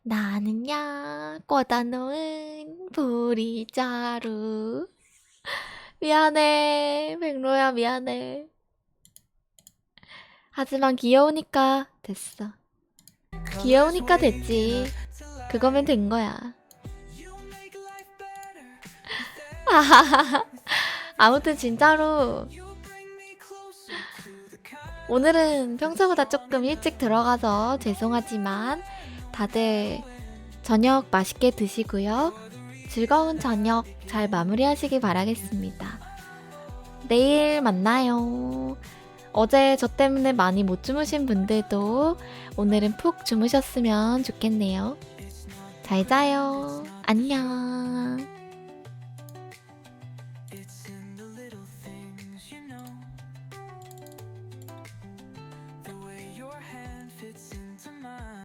나는야 꽂아놓은 보리자루. 미안해 백로야 미안해. 하지만 귀여우니까 됐어. 귀여우니까 됐지. 그거면 된 거야. 아무튼 진짜로 오늘은 평소보다 조금 일찍 들어가서 죄송하지만 다들 저녁 맛있게 드시고요. 즐거운 저녁 잘 마무리하시길 바라겠습니다. 내일 만나요. 어제 저 때문에 많이 못 주무신 분들도 오늘은 푹 주무셨으면 좋겠네요. 잘 자요. 안녕.